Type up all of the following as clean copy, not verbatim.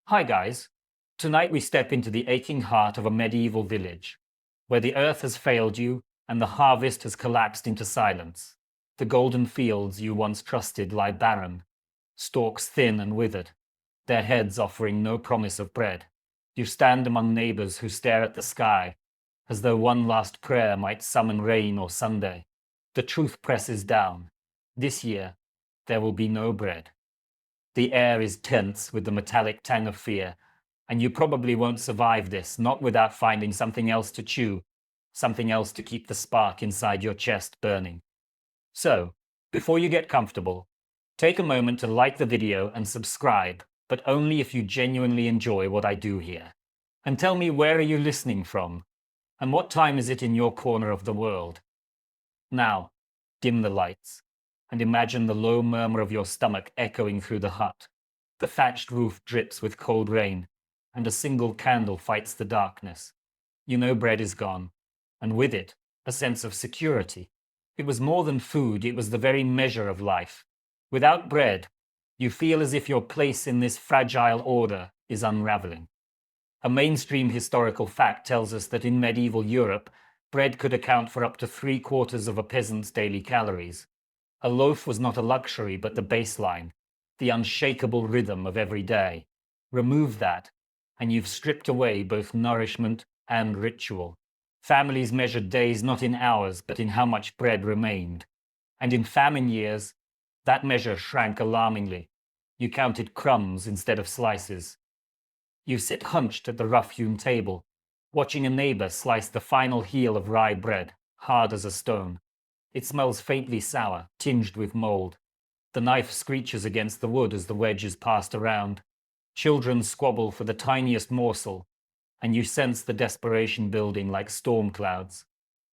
Hi guys. Tonight we step into the aching heart of a medieval village, where the earth has failed you and the harvest has collapsed into silence. The golden fields you once trusted lie barren, stalks thin and withered, their heads offering no promise of bread. You stand among neighbors who stare at the sky, as though one last prayer might summon rain or Sunday. The truth presses down. This year, there will be no bread. The air is tense with the metallic tang of fear, and you probably won't survive this, not without finding something else to chew, something else to keep the spark inside your chest burning. So, before you get comfortable, take a moment to like the video and subscribe, but only if you genuinely enjoy what I do here. And tell me, where are you listening from? And what time is it in your corner of the world? Now, dim the lights and imagine the low murmur of your stomach echoing through the hut. The thatched roof drips with cold rain, and a single candle fights the darkness. You know bread is gone, and with it, a sense of security. It was more than food, it was the very measure of life. Without bread, you feel as if your place in this fragile order is unraveling. A mainstream historical fact tells us that in medieval Europe, bread could account for up to 3/4 of a peasant's daily calories. A loaf was not a luxury, but the baseline, the unshakable rhythm of every day. Remove that, and you've stripped away both nourishment and ritual. Families measured days not in hours, but in how much bread remained. And in famine years, that measure shrank alarmingly. You counted crumbs instead of slices. You sit hunched at the rough-hewn table, watching a neighbor slice the final heel of rye bread, hard as a stone. It smells faintly sour, tinged with mold. The knife screeches against the wood as the wedge is passed around. Children squabble for the tiniest morsel, and you sense the desperation building like storm clouds.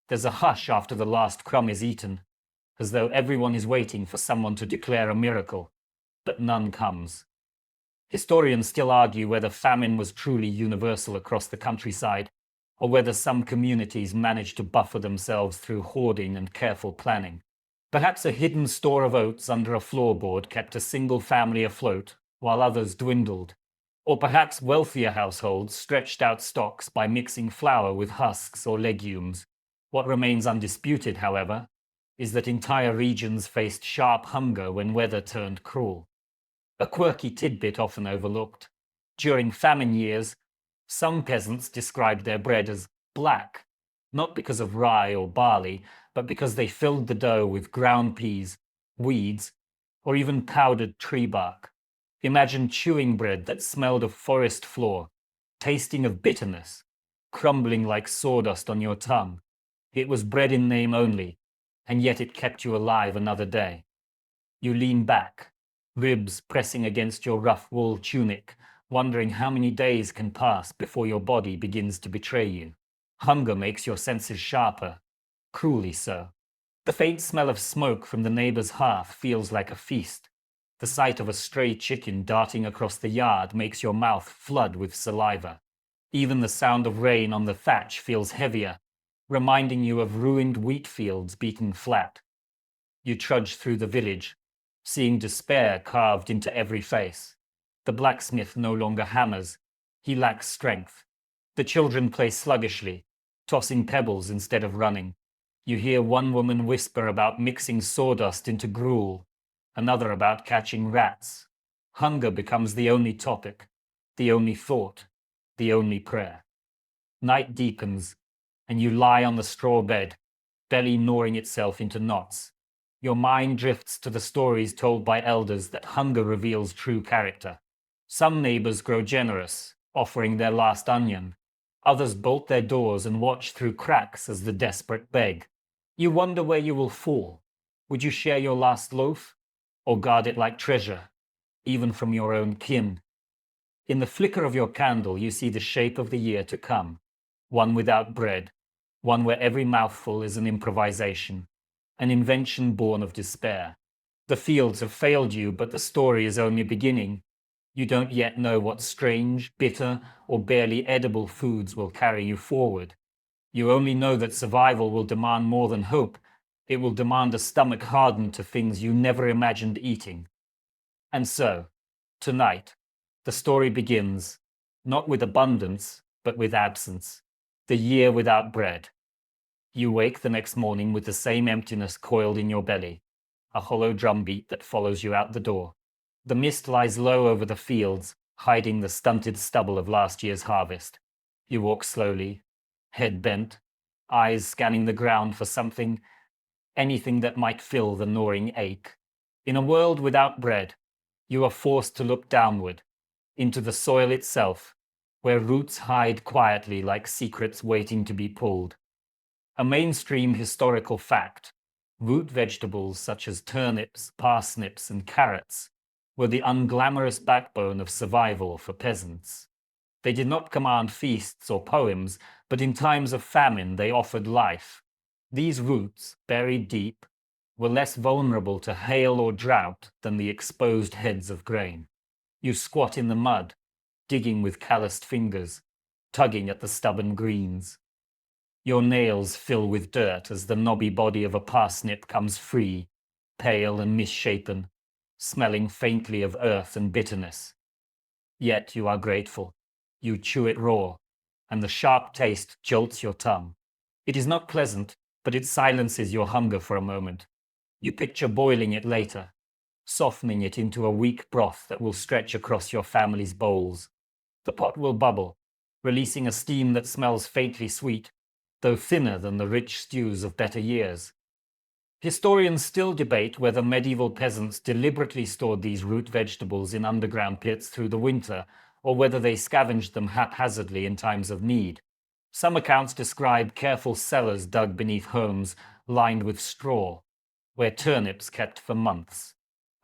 There's a hush after the last crumb is eaten, as though everyone is waiting for someone to declare a miracle, but none comes. Historians still argue whether famine was truly universal across the countryside, or whether some communities managed to buffer themselves through hoarding and careful planning. Perhaps a hidden store of oats under a floorboard kept a single family afloat, while others dwindled. Or perhaps wealthier households stretched out stocks by mixing flour with husks or legumes. What remains undisputed, however, is that entire regions faced sharp hunger when weather turned cruel. A quirky tidbit often overlooked. During famine years, some peasants described their bread as black, not because of rye or barley, but because they filled the dough with ground peas, weeds, or even powdered tree bark. Imagine chewing bread that smelled of forest floor, tasting of bitterness, crumbling like sawdust on your tongue. It was bread in name only, and yet it kept you alive another day. You lean back, ribs pressing against your rough wool tunic, wondering how many days can pass before your body begins to betray you. Hunger makes your senses sharper, cruelly so. The faint smell of smoke from the neighbor's hearth feels like a feast. The sight of a stray chicken darting across the yard makes your mouth flood with saliva. Even the sound of rain on the thatch feels heavier, reminding you of ruined wheat fields beaten flat. You trudge through the village, seeing despair carved into every face. The blacksmith no longer hammers. He lacks strength. The children play sluggishly, tossing pebbles instead of running. You hear one woman whisper about mixing sawdust into gruel, another about catching rats. Hunger becomes the only topic, the only thought, the only prayer. Night deepens, and you lie on the straw bed, belly gnawing itself into knots. Your mind drifts to the stories told by elders that hunger reveals true character. Some neighbors grow generous, offering their last onion. Others bolt their doors and watch through cracks as the desperate beg. You wonder where you will fall. Would you share your last loaf, or guard it like treasure, even from your own kin? In the flicker of your candle, you see the shape of the year to come, one without bread, one where every mouthful is an improvisation, an invention born of despair. The fields have failed you, but the story is only beginning. You don't yet know what strange, bitter, or barely edible foods will carry you forward. You only know that survival will demand more than hope. It will demand a stomach hardened to things you never imagined eating. And so, tonight, The story begins, not with abundance, but with absence. The year without bread. You wake the next morning with the same emptiness coiled in your belly, a hollow drumbeat that follows you out the door. The mist lies low over the fields, hiding the stunted stubble of last year's harvest. You walk slowly, head bent, eyes scanning the ground for something, anything that might fill the gnawing ache. In a world without bread, you are forced to look downward, into the soil itself, where roots hide quietly like secrets waiting to be pulled. A mainstream historical fact, root vegetables such as turnips, parsnips, and carrots were the unglamorous backbone of survival for peasants. They did not command feasts or poems, but in times of famine they offered life. These roots, buried deep, were less vulnerable to hail or drought than the exposed heads of grain. You squat in the mud, digging with calloused fingers, tugging at the stubborn greens. Your nails fill with dirt as the knobby body of a parsnip comes free, pale and misshapen, smelling faintly of earth and bitterness. Yet you are grateful. You chew it raw, and the sharp taste jolts your tongue. It is not pleasant, but it silences your hunger for a moment. You picture boiling it later, softening it into a weak broth that will stretch across your family's bowls. The pot will bubble, releasing a steam that smells faintly sweet, though thinner than the rich stews of better years. Historians still debate whether medieval peasants deliberately stored these root vegetables in underground pits through the winter, or whether they scavenged them haphazardly in times of need. Some accounts describe careful cellars dug beneath homes lined with straw, where turnips kept for months.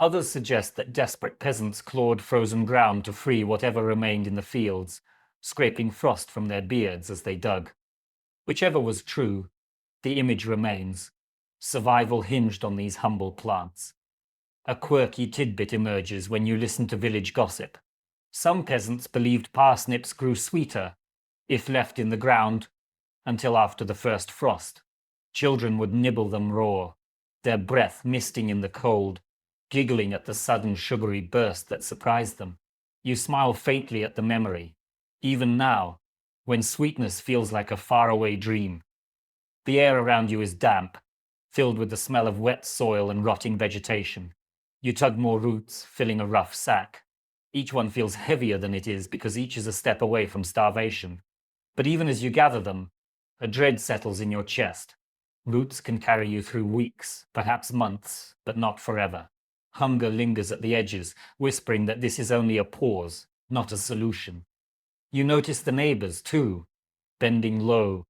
Others suggest that desperate peasants clawed frozen ground to free whatever remained in the fields, scraping frost from their beards as they dug. Whichever was true, the image remains. Survival hinged on these humble plants. A quirky tidbit emerges when you listen to village gossip. Some peasants believed parsnips grew sweeter, if left in the ground, until after the first frost. Children would nibble them raw, their breath misting in the cold, giggling at the sudden sugary burst that surprised them. You smile faintly at the memory, even now, when sweetness feels like a faraway dream. The air around you is damp, filled with the smell of wet soil and rotting vegetation. You tug more roots, filling a rough sack. Each one feels heavier than it is because each is a step away from starvation. But even as you gather them, a dread settles in your chest. Roots can carry you through weeks, perhaps months, but not forever. Hunger lingers at the edges, whispering that this is only a pause, not a solution. You notice the neighbors, too, bending low,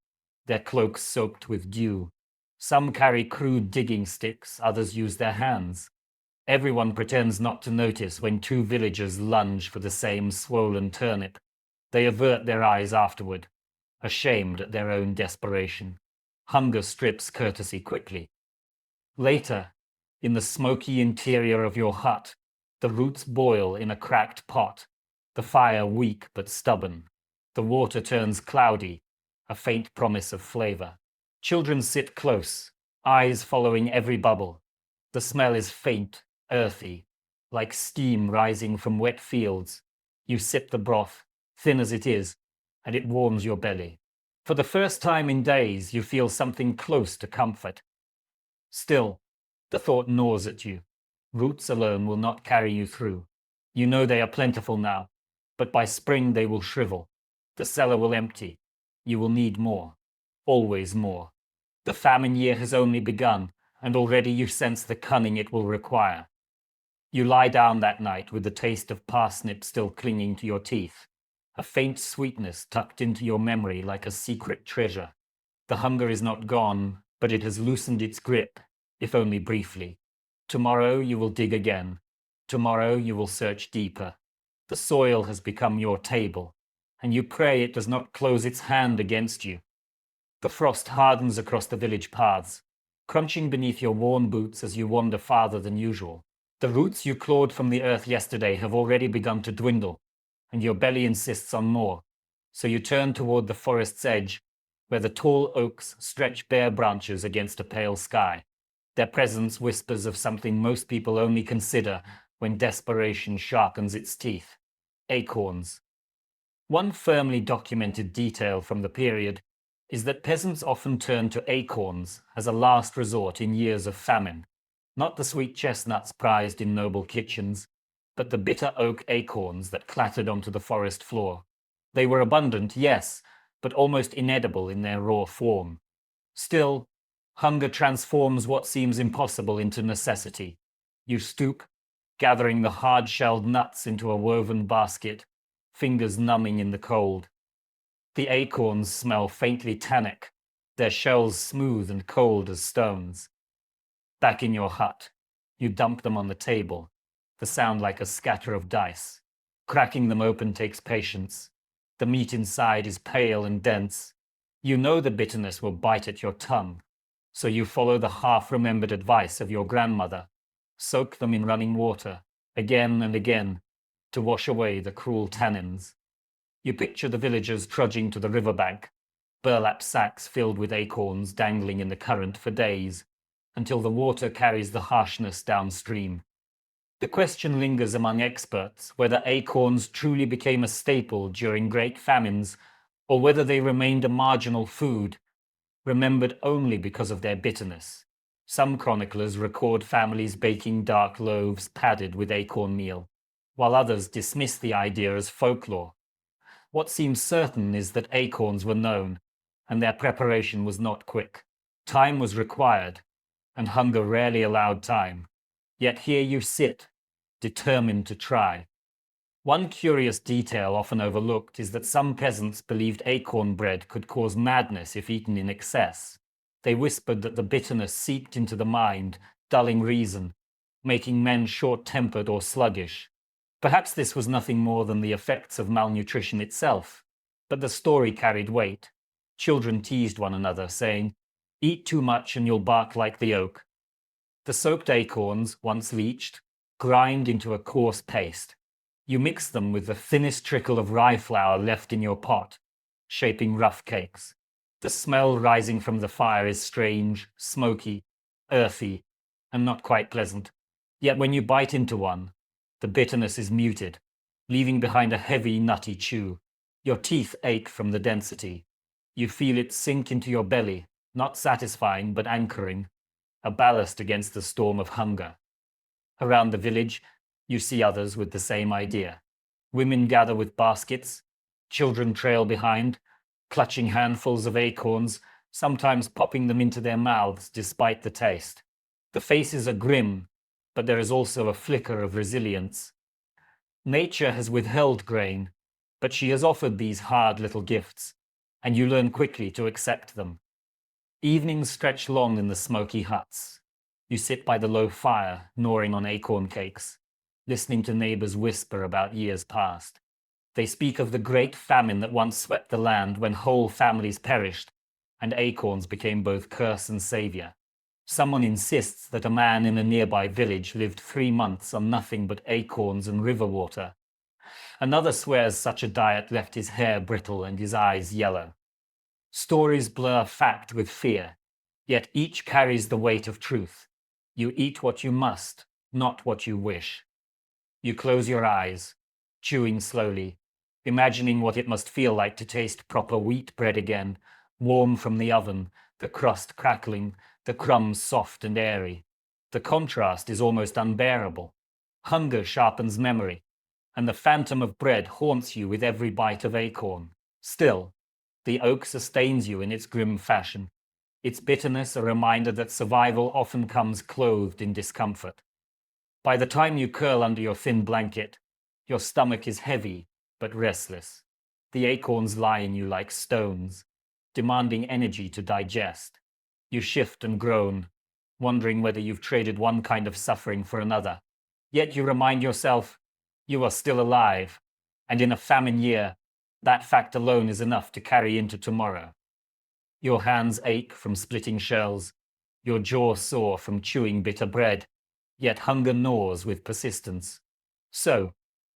their cloaks soaked with dew. Some carry crude digging sticks, others use their hands. Everyone pretends not to notice when two villagers lunge for the same swollen turnip. They avert their eyes afterward, ashamed at their own desperation. Hunger strips courtesy quickly. Later, in the smoky interior of your hut, the roots boil in a cracked pot, the fire weak but stubborn. The water turns cloudy, a faint promise of flavor. Children sit close, eyes following every bubble. The smell is faint, earthy, like steam rising from wet fields. You sip the broth, thin as it is, and it warms your belly. For the first time in days, you feel something close to comfort. Still, the thought gnaws at you. Roots alone will not carry you through. You know they are plentiful now, but by spring they will shrivel. The cellar will empty. You will need more. Always more. The famine year has only begun, and already you sense the cunning it will require. You lie down that night with the taste of parsnip still clinging to your teeth, a faint sweetness tucked into your memory like a secret treasure. The hunger is not gone, but it has loosened its grip, if only briefly. Tomorrow you will dig again. Tomorrow you will search deeper. The soil has become your table, and you pray it does not close its hand against you. The frost hardens across the village paths, crunching beneath your worn boots as you wander farther than usual. The roots you clawed from the earth yesterday have already begun to dwindle, and your belly insists on more. So you turn toward the forest's edge, where the tall oaks stretch bare branches against a pale sky. Their presence whispers of something most people only consider when desperation sharpens its teeth. acorns. One firmly documented detail from the period is that peasants often turned to acorns as a last resort in years of famine, not the sweet chestnuts prized in noble kitchens, but the bitter oak acorns that clattered onto the forest floor. They were abundant, yes, but almost inedible in their raw form. Still, hunger transforms what seems impossible into necessity. You stoop, gathering the hard-shelled nuts into a woven basket, fingers numbing in the cold. The acorns smell faintly tannic, their shells smooth and cold as stones. Back in your hut, you dump them on the table, the sound like a scatter of dice. Cracking them open takes patience. The meat inside is pale and dense. You know the bitterness will bite at your tongue, so you follow the half-remembered advice of your grandmother. Soak them in running water, again and again, to wash away the cruel tannins. You picture the villagers trudging to the riverbank, burlap sacks filled with acorns dangling in the current for days, until the water carries the harshness downstream. The question lingers among experts whether acorns truly became a staple during great famines, or whether they remained a marginal food, remembered only because of their bitterness. Some chroniclers record families baking dark loaves padded with acorn meal, while others dismiss the idea as folklore. What seems certain is that acorns were known, and their preparation was not quick. Time was required, and hunger rarely allowed time. Yet here you sit, determined to try. One curious detail often overlooked is that some peasants believed acorn bread could cause madness if eaten in excess. They whispered that the bitterness seeped into the mind, dulling reason, making men short-tempered or sluggish. Perhaps this was nothing more than the effects of malnutrition itself, but the story carried weight. Children teased one another, saying, "Eat too much and you'll bark like the oak." The soaked acorns, once leached, grind into a coarse paste. You mix them with the thinnest trickle of rye flour left in your pot, shaping rough cakes. The smell rising from the fire is strange, smoky, earthy, and not quite pleasant. Yet when you bite into one, the bitterness is muted, leaving behind a heavy, nutty chew. Your teeth ache from the density. You feel it sink into your belly, not satisfying but anchoring, a ballast against the storm of hunger. Around the village, you see others with the same idea. Women gather with baskets, children trail behind, clutching handfuls of acorns, sometimes popping them into their mouths despite the taste. The faces are grim, but there is also a flicker of resilience. Nature has withheld grain, but she has offered these hard little gifts, and you learn quickly to accept them. Evenings stretch long in the smoky huts. You sit by the low fire, gnawing on acorn cakes, listening to neighbors whisper about years past. They speak of the great famine that once swept the land when whole families perished, and acorns became both curse and savior. Someone insists that a man in a nearby village lived 3 months on nothing but acorns and river water. Another swears such a diet left his hair brittle and his eyes yellow. Stories blur fact with fear, yet each carries the weight of truth. You eat what you must, not what you wish. You close your eyes, chewing slowly, imagining what it must feel like to taste proper wheat bread again, warm from the oven, the crust crackling, the crumbs soft and airy. The contrast is almost unbearable. Hunger sharpens memory, and the phantom of bread haunts you with every bite of acorn. Still, the oak sustains you in its grim fashion, its bitterness a reminder that survival often comes clothed in discomfort. By the time you curl under your thin blanket, your stomach is heavy but restless. The acorns lie in you like stones, demanding energy to digest. You shift and groan, wondering whether you've traded one kind of suffering for another. Yet you remind yourself, you are still alive, and in a famine year, that fact alone is enough to carry into tomorrow. Your hands ache from splitting shells, your jaw sore from chewing bitter bread, yet hunger gnaws with persistence. So,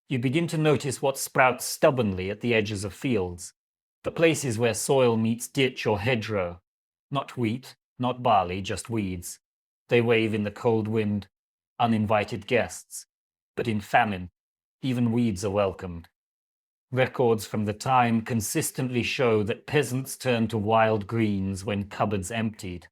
you begin to notice what sprouts stubbornly at the edges of fields, the places where soil meets ditch or hedgerow. Not wheat, not barley, just weeds. They wave in the cold wind, uninvited guests. But in famine, even weeds are welcomed. Records from the time consistently show that peasants turned to wild greens when cupboards emptied.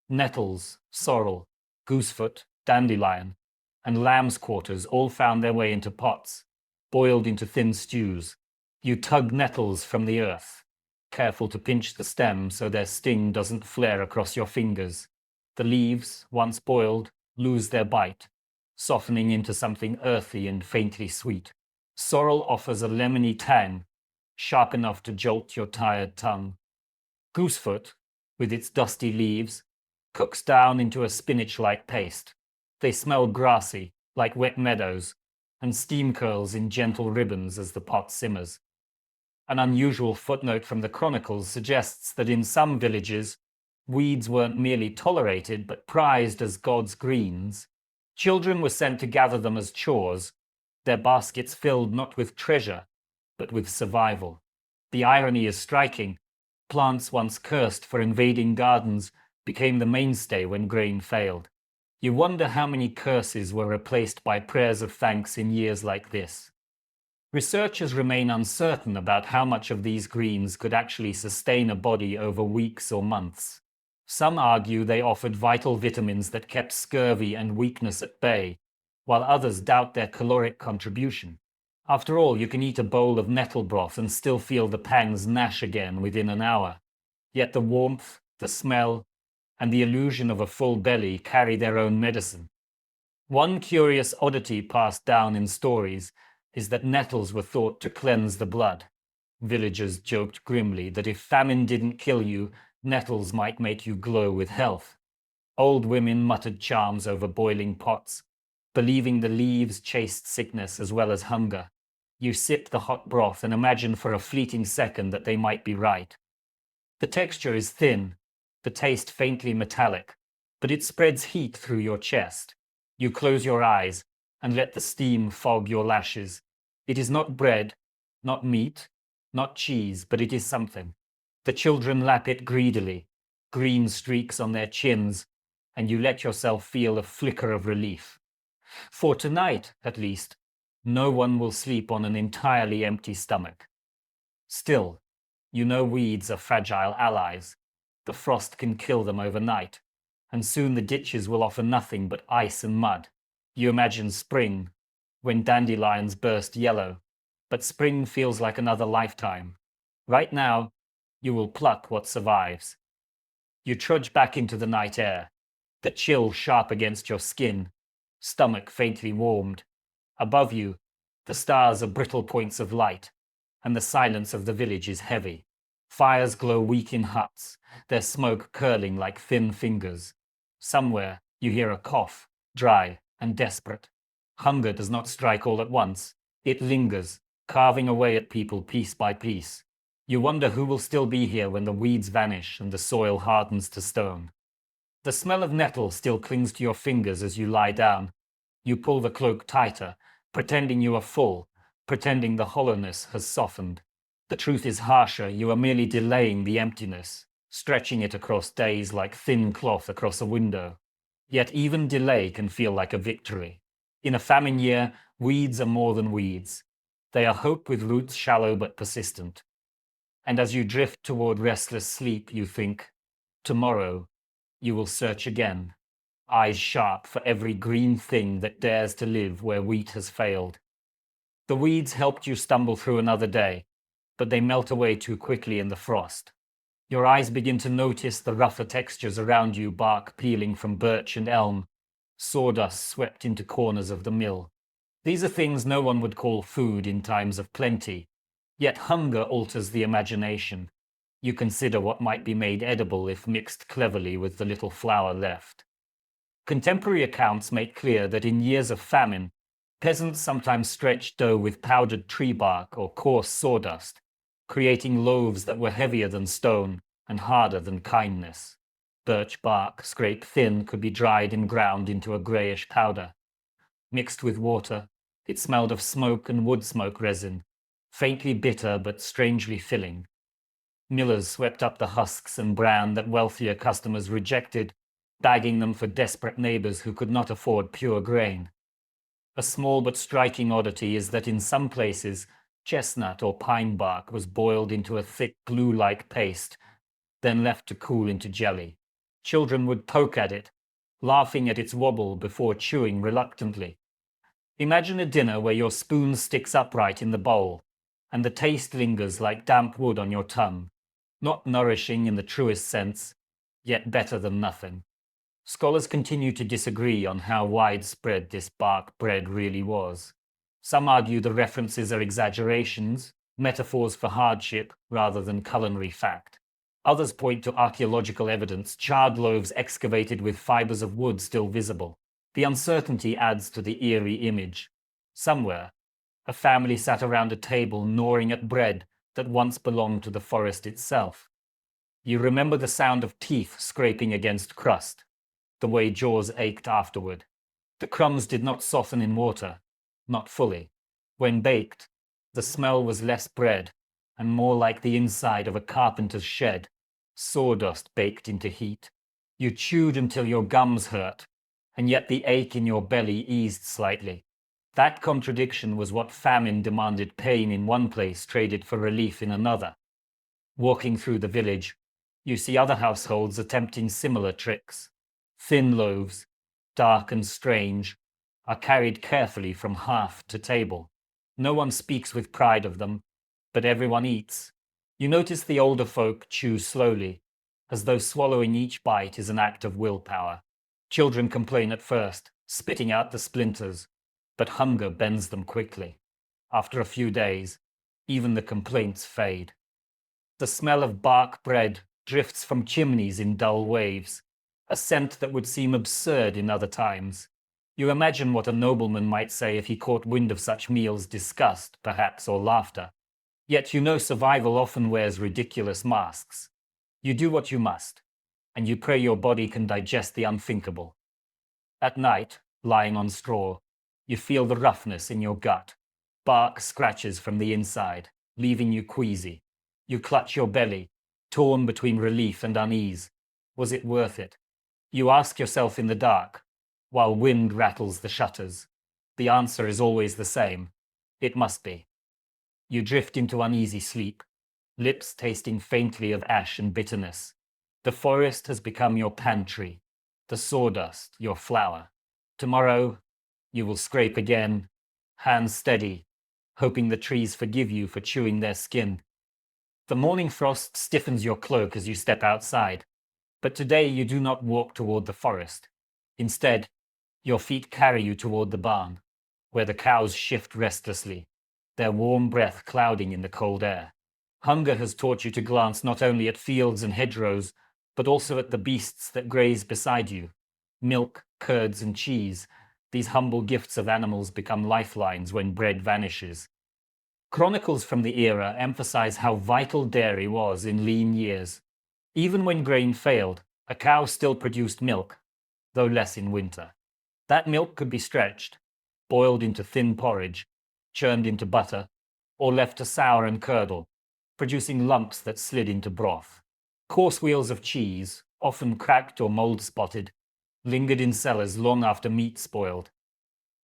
Nettles, sorrel, goosefoot, dandelion, and lamb's quarters all found their way into pots, boiled into thin stews. You tug nettles from the earth, careful to pinch the stem so their sting doesn't flare across your fingers. The leaves, once boiled, lose their bite, softening into something earthy and faintly sweet. Sorrel offers a lemony tang, sharp enough to jolt your tired tongue. Goosefoot, with its dusty leaves, cooks down into a spinach-like paste. They smell grassy, like wet meadows, and steam curls in gentle ribbons as the pot simmers. An unusual footnote from the Chronicles suggests that in some villages, weeds weren't merely tolerated but prized as God's greens. Children were sent to gather them as chores, their baskets filled not with treasure, but with survival. The irony is striking. Plants once cursed for invading gardens became the mainstay when grain failed. You wonder how many curses were replaced by prayers of thanks in years like this. Researchers remain uncertain about how much of these greens could actually sustain a body over weeks or months. Some argue they offered vital vitamins that kept scurvy and weakness at bay, while others doubt their caloric contribution. After all, you can eat a bowl of nettle broth and still feel the pangs gnash again within an hour. Yet the warmth, the smell, and the illusion of a full belly carry their own medicine. One curious oddity passed down in stories is that nettles were thought to cleanse the blood. Villagers joked grimly that if famine didn't kill you, nettles might make you glow with health. Old women muttered charms over boiling pots, believing the leaves chased sickness as well as hunger. You sip the hot broth and imagine for a fleeting second that they might be right. The texture is thin, the taste faintly metallic, but it spreads heat through your chest. You close your eyes and let the steam fog your lashes. It is not bread, not meat, not cheese, but it is something. The children lap it greedily, green streaks on their chins, and you let yourself feel a flicker of relief. For tonight, at least, no one will sleep on an entirely empty stomach. Still, you know weeds are fragile allies. The frost can kill them overnight, and soon the ditches will offer nothing but ice and mud. You imagine spring, when dandelions burst yellow, but spring feels like another lifetime. Right now, you will pluck what survives. You trudge back into the night air, the chill sharp against your skin, stomach faintly warmed. Above you, the stars are brittle points of light, and the silence of the village is heavy. Fires glow weak in huts, their smoke curling like thin fingers. Somewhere, you hear a cough, dry and desperate. Hunger does not strike all at once. It lingers, carving away at people piece by piece. You wonder who will still be here when the weeds vanish and the soil hardens to stone. The smell of nettle still clings to your fingers as you lie down. You pull the cloak tighter, pretending you are full, pretending the hollowness has softened. The truth is harsher. You are merely delaying the emptiness, stretching it across days like thin cloth across a window. Yet even delay can feel like a victory. In a famine year, weeds are more than weeds. They are hope with roots shallow but persistent. And as you drift toward restless sleep, you think, tomorrow you will search again, eyes sharp for every green thing that dares to live where wheat has failed. The weeds helped you stumble through another day, but they melt away too quickly in the frost. Your eyes begin to notice the rougher textures around you, bark peeling from birch and elm, sawdust swept into corners of the mill. These are things no one would call food in times of plenty, yet hunger alters the imagination. You consider what might be made edible if mixed cleverly with the little flour left. Contemporary accounts make clear that in years of famine, peasants sometimes stretched dough with powdered tree bark or coarse sawdust, creating loaves that were heavier than stone and harder than kindness. Birch bark, scraped thin, could be dried and ground into a grayish powder. Mixed with water, it smelled of smoke and wood smoke resin, faintly bitter but strangely filling. Millers swept up the husks and bran that wealthier customers rejected, bagging them for desperate neighbors who could not afford pure grain. A small but striking oddity is that in some places, Chestnut or pine bark was boiled into a thick glue-like paste, then left to cool into jelly. Children would poke at it, laughing at its wobble before chewing reluctantly. Imagine a dinner where your spoon sticks upright in the bowl, and the taste lingers like damp wood on your tongue, not nourishing in the truest sense, yet better than nothing. Scholars continue to disagree on how widespread this bark bread really was. Some argue the references are exaggerations, metaphors for hardship rather than culinary fact. Others point to archaeological evidence, charred loaves excavated with fibers of wood still visible. The uncertainty adds to the eerie image. Somewhere, a family sat around a table gnawing at bread that once belonged to the forest itself. You remember the sound of teeth scraping against crust, the way jaws ached afterward. The crumbs did not soften in water, not fully. When baked, the smell was less bread and more like the inside of a carpenter's shed, sawdust baked into heat. You chewed until your gums hurt, and yet the ache in your belly eased slightly. That contradiction was what famine demanded: pain in one place traded for relief in another. Walking through the village, you see other households attempting similar tricks. Thin loaves, dark and strange, are carried carefully from hearth to table. No one speaks with pride of them, but everyone eats. You notice the older folk chew slowly, as though swallowing each bite is an act of willpower. Children complain at first, spitting out the splinters, but hunger bends them quickly. After a few days, even the complaints fade. The smell of bark bread drifts from chimneys in dull waves, a scent that would seem absurd in other times. You imagine what a nobleman might say if he caught wind of such meals: disgust, perhaps, or laughter. Yet you know survival often wears ridiculous masks. You do what you must, and you pray your body can digest the unthinkable. At night, lying on straw, you feel the roughness in your gut. Bark scratches from the inside, leaving you queasy. You clutch your belly, torn between relief and unease. Was it worth it? You ask yourself in the dark, while wind rattles the shutters. The answer is always the same. It must be. You drift into uneasy sleep, lips tasting faintly of ash and bitterness. The forest has become your pantry, the sawdust your flour. Tomorrow, you will scrape again, hands steady, hoping the trees forgive you for chewing their skin. The morning frost stiffens your cloak as you step outside, but today you do not walk toward the forest. Instead, your feet carry you toward the barn, where the cows shift restlessly, their warm breath clouding in the cold air. Hunger has taught you to glance not only at fields and hedgerows, but also at the beasts that graze beside you. Milk, curds, and cheese, these humble gifts of animals, become lifelines when bread vanishes. Chronicles from the era emphasize how vital dairy was in lean years. Even when grain failed, a cow still produced milk, though less in winter. That milk could be stretched, boiled into thin porridge, churned into butter, or left to sour and curdle, producing lumps that slid into broth. Coarse wheels of cheese, often cracked or mold-spotted, lingered in cellars long after meat spoiled.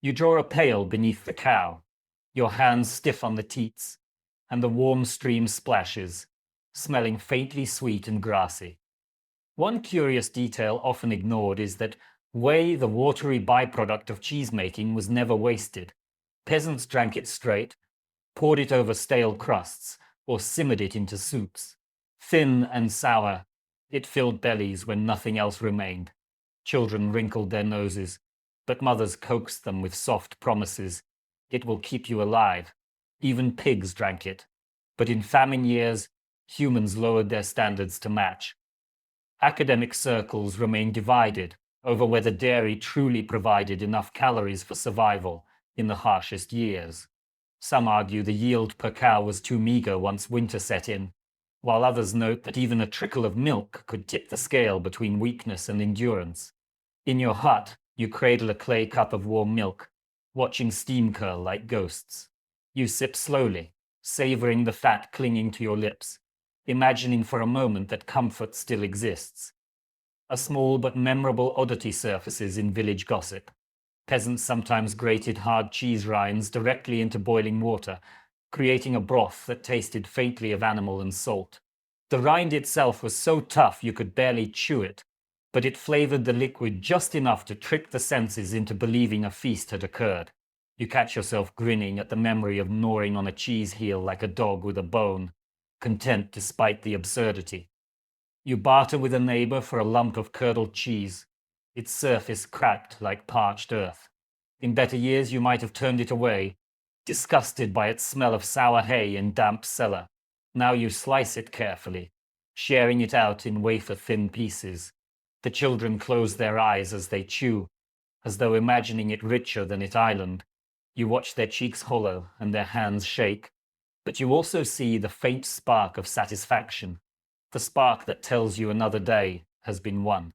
You draw a pail beneath the cow, your hands stiff on the teats, and the warm stream splashes, smelling faintly sweet and grassy. One curious detail often ignored is that whey, the watery byproduct of cheesemaking, was never wasted. Peasants drank it straight, poured it over stale crusts, or simmered it into soups. Thin and sour, it filled bellies when nothing else remained. Children wrinkled their noses, but mothers coaxed them with soft promises. It will keep you alive. Even pigs drank it. But in famine years, humans lowered their standards to match. Academic circles remain divided over whether dairy truly provided enough calories for survival in the harshest years. Some argue the yield per cow was too meager once winter set in, while others note that even a trickle of milk could tip the scale between weakness and endurance. In your hut, you cradle a clay cup of warm milk, watching steam curl like ghosts. You sip slowly, savoring the fat clinging to your lips, imagining for a moment that comfort still exists. A small but memorable oddity surfaces in village gossip. Peasants sometimes grated hard cheese rinds directly into boiling water, creating a broth that tasted faintly of animal and salt. The rind itself was so tough you could barely chew it, but it flavored the liquid just enough to trick the senses into believing a feast had occurred. You catch yourself grinning at the memory of gnawing on a cheese heel like a dog with a bone, content despite the absurdity. You barter with a neighbor for a lump of curdled cheese, its surface cracked like parched earth. In better years you might have turned it away, disgusted by its smell of sour hay and damp cellar. Now you slice it carefully, sharing it out in wafer-thin pieces. The children close their eyes as they chew, as though imagining it richer than its island. You watch their cheeks hollow and their hands shake, but you also see the faint spark of satisfaction, the spark that tells you another day has been won.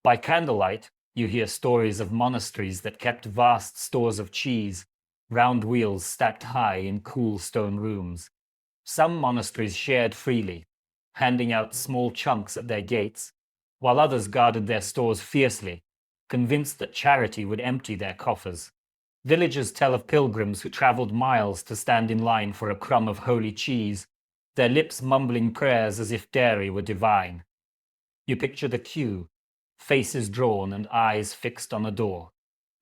By candlelight, you hear stories of monasteries that kept vast stores of cheese, round wheels stacked high in cool stone rooms. Some monasteries shared freely, handing out small chunks at their gates, while others guarded their stores fiercely, convinced that charity would empty their coffers. Villagers tell of pilgrims who traveled miles to stand in line for a crumb of holy cheese, their lips mumbling prayers as if dairy were divine. You picture the queue, faces drawn and eyes fixed on a door,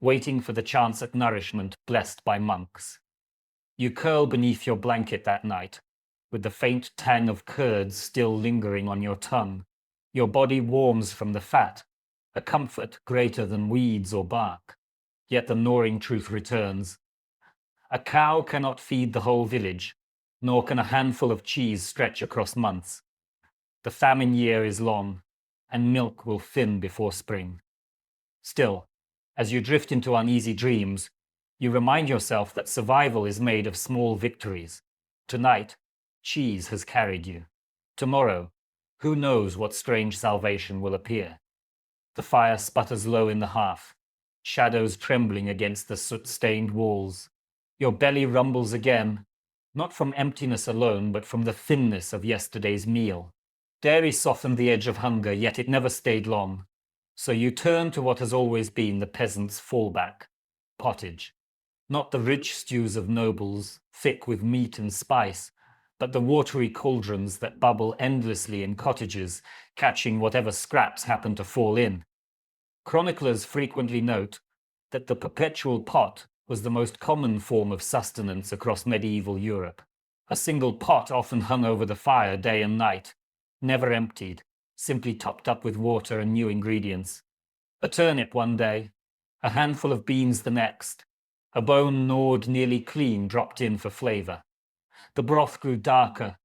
waiting for the chance at nourishment blessed by monks. You curl beneath your blanket that night, with the faint tang of curds still lingering on your tongue. Your body warms from the fat, a comfort greater than weeds or bark. Yet the gnawing truth returns. A cow cannot feed the whole village, nor can a handful of cheese stretch across months. The famine year is long, and milk will thin before spring. Still, as you drift into uneasy dreams, you remind yourself that survival is made of small victories. Tonight, cheese has carried you. Tomorrow, who knows what strange salvation will appear. The fire sputters low in the hearth, shadows trembling against the soot-stained walls. Your belly rumbles again, not from emptiness alone, but from the thinness of yesterday's meal. Dairy softened the edge of hunger, yet it never stayed long. So you turn to what has always been the peasant's fallback: pottage. Not the rich stews of nobles, thick with meat and spice, but the watery cauldrons that bubble endlessly in cottages, catching whatever scraps happen to fall in. Chroniclers frequently note that the perpetual pot was the most common form of sustenance across medieval Europe. A single pot often hung over the fire day and night, never emptied, simply topped up with water and new ingredients. A turnip one day, a handful of beans the next, a bone gnawed nearly clean dropped in for flavor. The broth grew darker,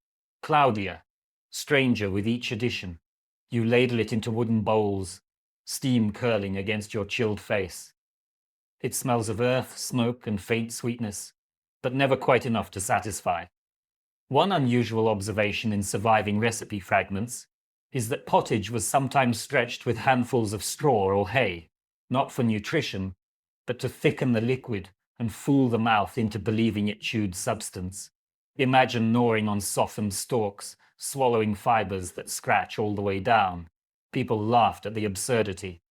cloudier, stranger with each addition. You ladle it into wooden bowls, steam curling against your chilled face. It smells of earth, smoke, and faint sweetness, but never quite enough to satisfy. One unusual observation in surviving recipe fragments is that pottage was sometimes stretched with handfuls of straw or hay, not for nutrition, but to thicken the liquid and fool the mouth into believing it chewed substance. Imagine gnawing on softened stalks, swallowing fibers that scratch all the way down. People laughed at the absurdity,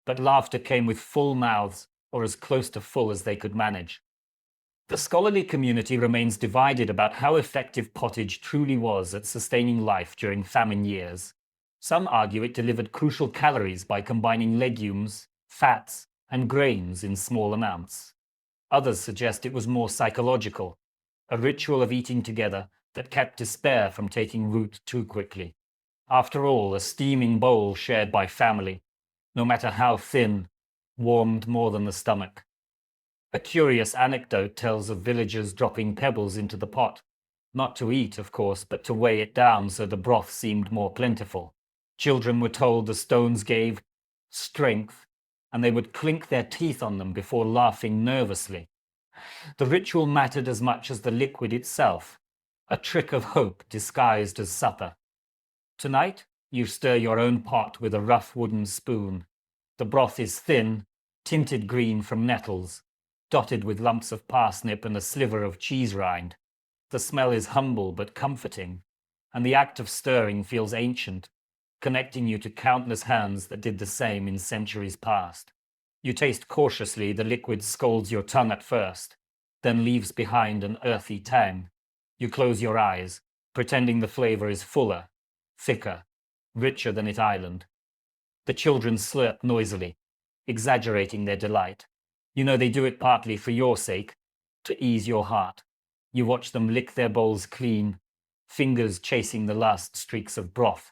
but laughter came with full mouths, or as close to full as they could manage. The scholarly community remains divided about how effective pottage truly was at sustaining life during famine years. Some argue it delivered crucial calories by combining legumes, fats, and grains in small amounts. Others suggest it was more psychological, a ritual of eating together that kept despair from taking root too quickly. After all, a steaming bowl shared by family, no matter how thin, warmed more than the stomach. A curious anecdote tells of villagers dropping pebbles into the pot, not to eat, of course, but to weigh it down so the broth seemed more plentiful. Children were told the stones gave strength, and they would clink their teeth on them before laughing nervously. The ritual mattered as much as the liquid itself, a trick of hope disguised as supper. Tonight, you stir your own pot with a rough wooden spoon. The broth is thin, tinted green from nettles, dotted with lumps of parsnip and a sliver of cheese rind. The smell is humble but comforting, and the act of stirring feels ancient, connecting you to countless hands that did the same in centuries past. You taste cautiously, the liquid scalds your tongue at first, then leaves behind an earthy tang. You close your eyes, pretending the flavor is fuller, thicker, richer than its island. The children slurp noisily, exaggerating their delight. You know they do it partly for your sake, to ease your heart. You watch them lick their bowls clean, fingers chasing the last streaks of broth.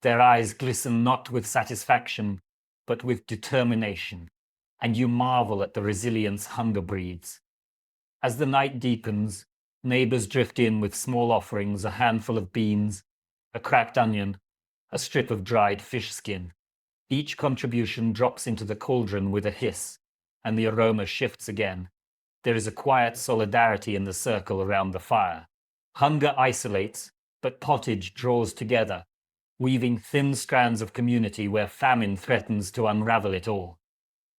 Their eyes glisten not with satisfaction, but with determination, and you marvel at the resilience hunger breeds. As the night deepens, neighbors drift in with small offerings, a handful of beans, a cracked onion, a strip of dried fish skin. Each contribution drops into the cauldron with a hiss, and the aroma shifts again. There is a quiet solidarity in the circle around the fire. Hunger isolates, but pottage draws together, weaving thin strands of community where famine threatens to unravel it all.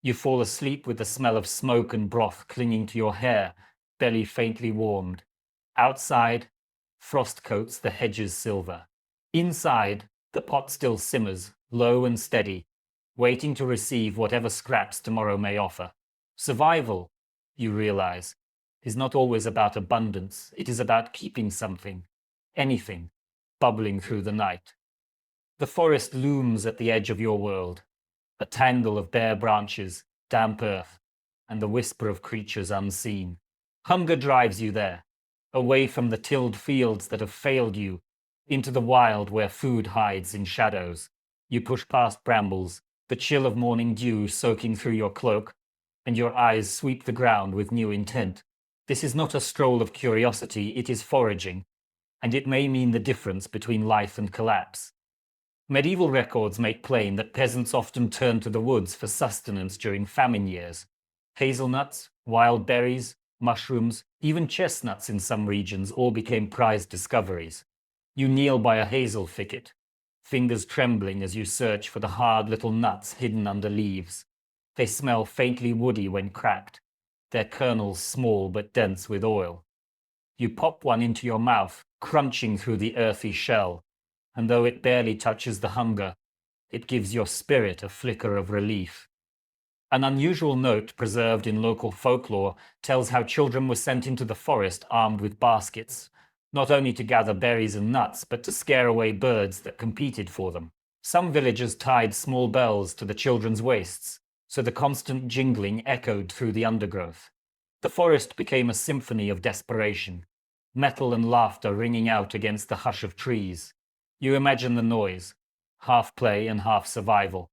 You fall asleep with the smell of smoke and broth clinging to your hair, belly faintly warmed. Outside, frost coats the hedges silver. Inside, the pot still simmers, low and steady, waiting to receive whatever scraps tomorrow may offer. Survival, you realize, is not always about abundance. It is about keeping something, anything, bubbling through the night. The forest looms at the edge of your world, a tangle of bare branches, damp earth, and the whisper of creatures unseen. Hunger drives you there, away from the tilled fields that have failed you, into the wild where food hides in shadows. You push past brambles, the chill of morning dew soaking through your cloak, and your eyes sweep the ground with new intent. This is not a stroll of curiosity, it is foraging, and it may mean the difference between life and collapse. Medieval records make plain that peasants often turned to the woods for sustenance during famine years. Hazelnuts, wild berries, mushrooms, even chestnuts in some regions all became prized discoveries. You kneel by a hazel thicket, fingers trembling as you search for the hard little nuts hidden under leaves. They smell faintly woody when cracked, their kernels small but dense with oil. You pop one into your mouth, crunching through the earthy shell, and though it barely touches the hunger, it gives your spirit a flicker of relief. An unusual note preserved in local folklore tells how children were sent into the forest armed with baskets, not only to gather berries and nuts, but to scare away birds that competed for them. Some villagers tied small bells to the children's waists, so the constant jingling echoed through the undergrowth. The forest became a symphony of desperation, metal and laughter ringing out against the hush of trees. You imagine the noise, half play and half survival.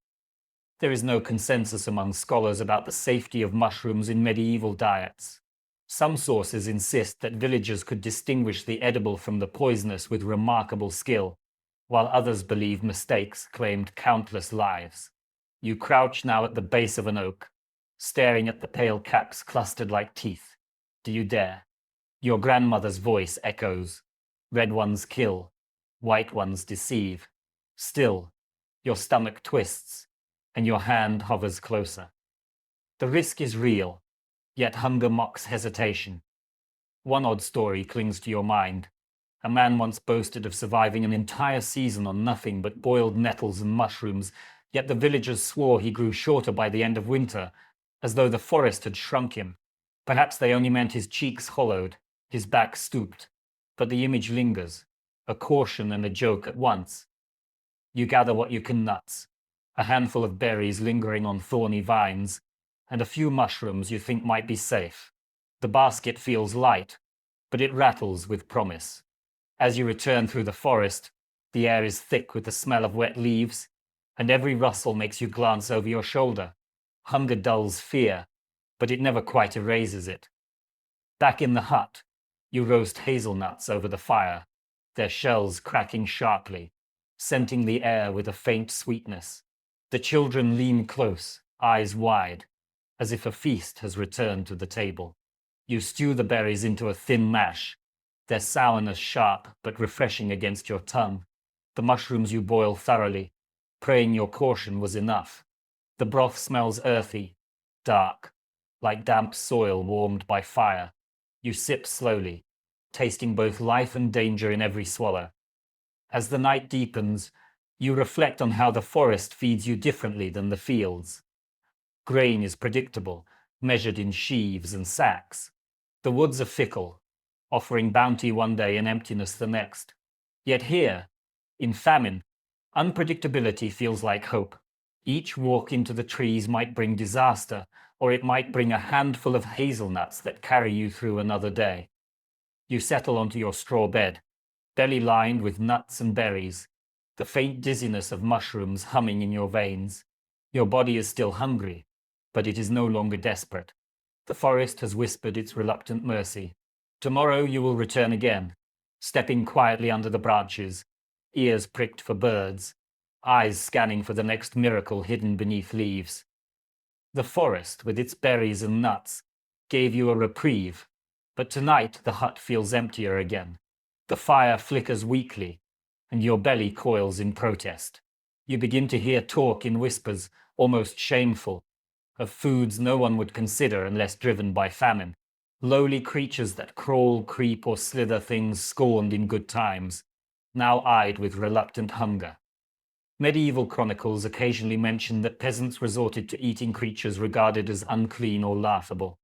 There is no consensus among scholars about the safety of mushrooms in medieval diets. Some sources insist that villagers could distinguish the edible from the poisonous with remarkable skill, while others believe mistakes claimed countless lives. You crouch now at the base of an oak, staring at the pale caps clustered like teeth. Do you dare? Your grandmother's voice echoes. Red ones kill, white ones deceive. Still, your stomach twists, and your hand hovers closer. The risk is real, yet hunger mocks hesitation. One odd story clings to your mind. A man once boasted of surviving an entire season on nothing but boiled nettles and mushrooms, yet the villagers swore he grew shorter by the end of winter, as though the forest had shrunk him. Perhaps they only meant his cheeks hollowed, his back stooped, but the image lingers, a caution and a joke at once. You gather what you can: nuts, a handful of berries lingering on thorny vines, and a few mushrooms you think might be safe. The basket feels light, but it rattles with promise. As you return through the forest, the air is thick with the smell of wet leaves, and every rustle makes you glance over your shoulder. Hunger dulls fear, but it never quite erases it. Back in the hut, you roast hazelnuts over the fire, their shells cracking sharply, scenting the air with a faint sweetness. The children lean close, eyes wide, as if a feast has returned to the table. You stew the berries into a thin mash, their sourness sharp but refreshing against your tongue. The mushrooms you boil thoroughly, praying your caution was enough. The broth smells earthy, dark, like damp soil warmed by fire. You sip slowly, tasting both life and danger in every swallow. As the night deepens, you reflect on how the forest feeds you differently than the fields. Grain is predictable, measured in sheaves and sacks. The woods are fickle, offering bounty one day and emptiness the next. Yet here, in famine, unpredictability feels like hope. Each walk into the trees might bring disaster, or it might bring a handful of hazelnuts that carry you through another day. You settle onto your straw bed, belly lined with nuts and berries, the faint dizziness of mushrooms humming in your veins. Your body is still hungry, but it is no longer desperate. The forest has whispered its reluctant mercy. Tomorrow you will return again, stepping quietly under the branches, ears pricked for birds, eyes scanning for the next miracle hidden beneath leaves. The forest, with its berries and nuts, gave you a reprieve, but tonight the hut feels emptier again. The fire flickers weakly, and your belly coils in protest. You begin to hear talk in whispers, almost shameful, of foods no one would consider unless driven by famine. Lowly creatures that crawl, creep, or slither, things scorned in good times, now eyed with reluctant hunger. Medieval chronicles occasionally mention that peasants resorted to eating creatures regarded as unclean or laughable.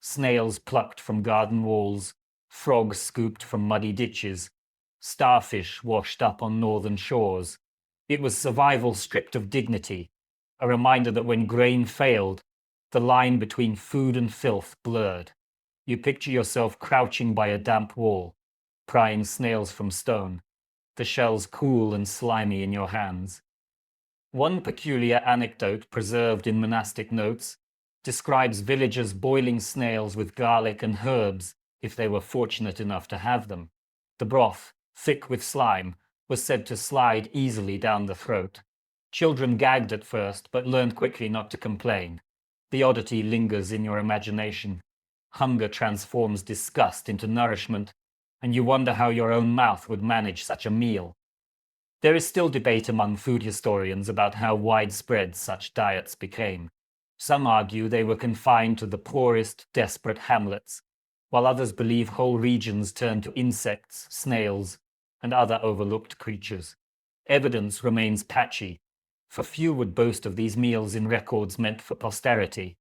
Snails plucked from garden walls, frogs scooped from muddy ditches, starfish washed up on northern shores. It was survival stripped of dignity, a reminder that when grain failed, the line between food and filth blurred. You picture yourself crouching by a damp wall, prying snails from stone, the shells cool and slimy in your hands. One peculiar anecdote preserved in monastic notes describes villagers boiling snails with garlic and herbs if they were fortunate enough to have them. The broth, thick with slime, was said to slide easily down the throat. Children gagged at first, but learned quickly not to complain. The oddity lingers in your imagination. Hunger transforms disgust into nourishment, and you wonder how your own mouth would manage such a meal. There is still debate among food historians about how widespread such diets became. Some argue they were confined to the poorest, desperate hamlets, while others believe whole regions turned to insects, snails, and other overlooked creatures. Evidence remains patchy, for few would boast of these meals in records meant for posterity.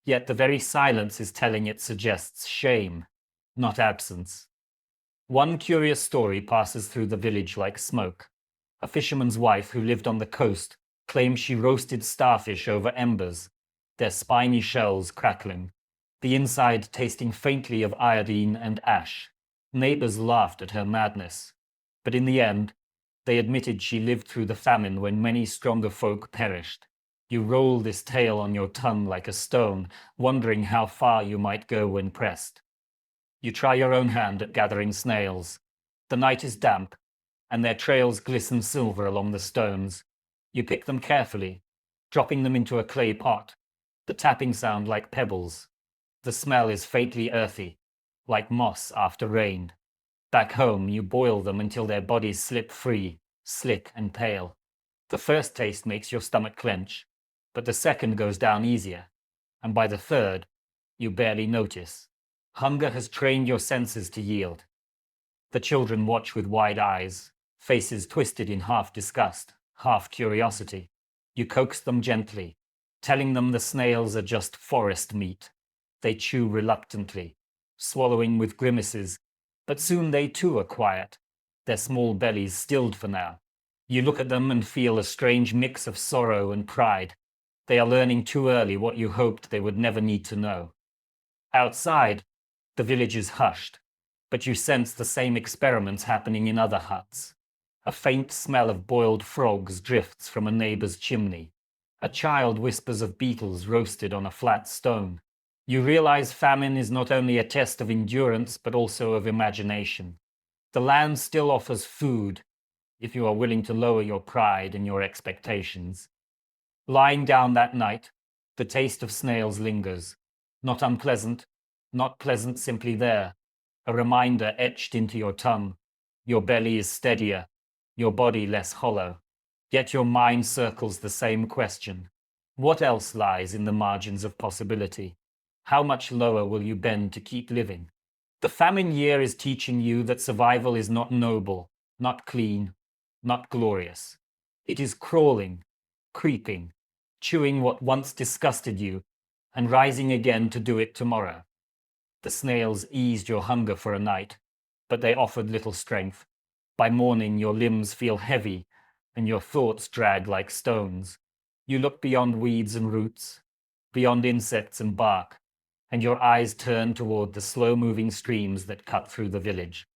Yet the very silence is telling it suggests shame, not absence. One curious story passes through the village like smoke. A fisherman's wife who lived on the coast claimed she roasted starfish over embers, their spiny shells crackling, the inside tasting faintly of iodine and ash. Neighbors laughed at her madness, but in the end, they admitted she lived through the famine when many stronger folk perished. You roll this tale on your tongue like a stone, wondering how far you might go when pressed. You try your own hand at gathering snails. The night is damp, and their trails glisten silver along the stones. You pick them carefully, dropping them into a clay pot, the tapping sound like pebbles. The smell is faintly earthy, like moss after rain. Back home, you boil them until their bodies slip free, slick and pale. The first taste makes your stomach clench, but the second goes down easier, and by the third, you barely notice. Hunger has trained your senses to yield. The children watch with wide eyes, faces twisted in half disgust, half curiosity. You coax them gently, telling them the snails are just forest meat. They chew reluctantly, swallowing with grimaces, but soon they too are quiet, their small bellies stilled for now. You look at them and feel a strange mix of sorrow and pride. They are learning too early what you hoped they would never need to know. Outside, the village is hushed, but you sense the same experiments happening in other huts. A faint smell of boiled frogs drifts from a neighbor's chimney. A child whispers of beetles roasted on a flat stone. You realize famine is not only a test of endurance, but also of imagination. The land still offers food, if you are willing to lower your pride and your expectations. Lying down that night, the taste of snails lingers. Not unpleasant, not pleasant, simply there. A reminder etched into your tongue. Your belly is steadier, your body less hollow. Yet your mind circles the same question. What else lies in the margins of possibility? How much lower will you bend to keep living? The famine year is teaching you that survival is not noble, not clean, not glorious. It is crawling, creeping, chewing what once disgusted you, and rising again to do it tomorrow. The snails eased your hunger for a night, but they offered little strength. By morning, your limbs feel heavy, and your thoughts drag like stones. You look beyond weeds and roots, beyond insects and bark, and your eyes turn toward the slow-moving streams that cut through the village.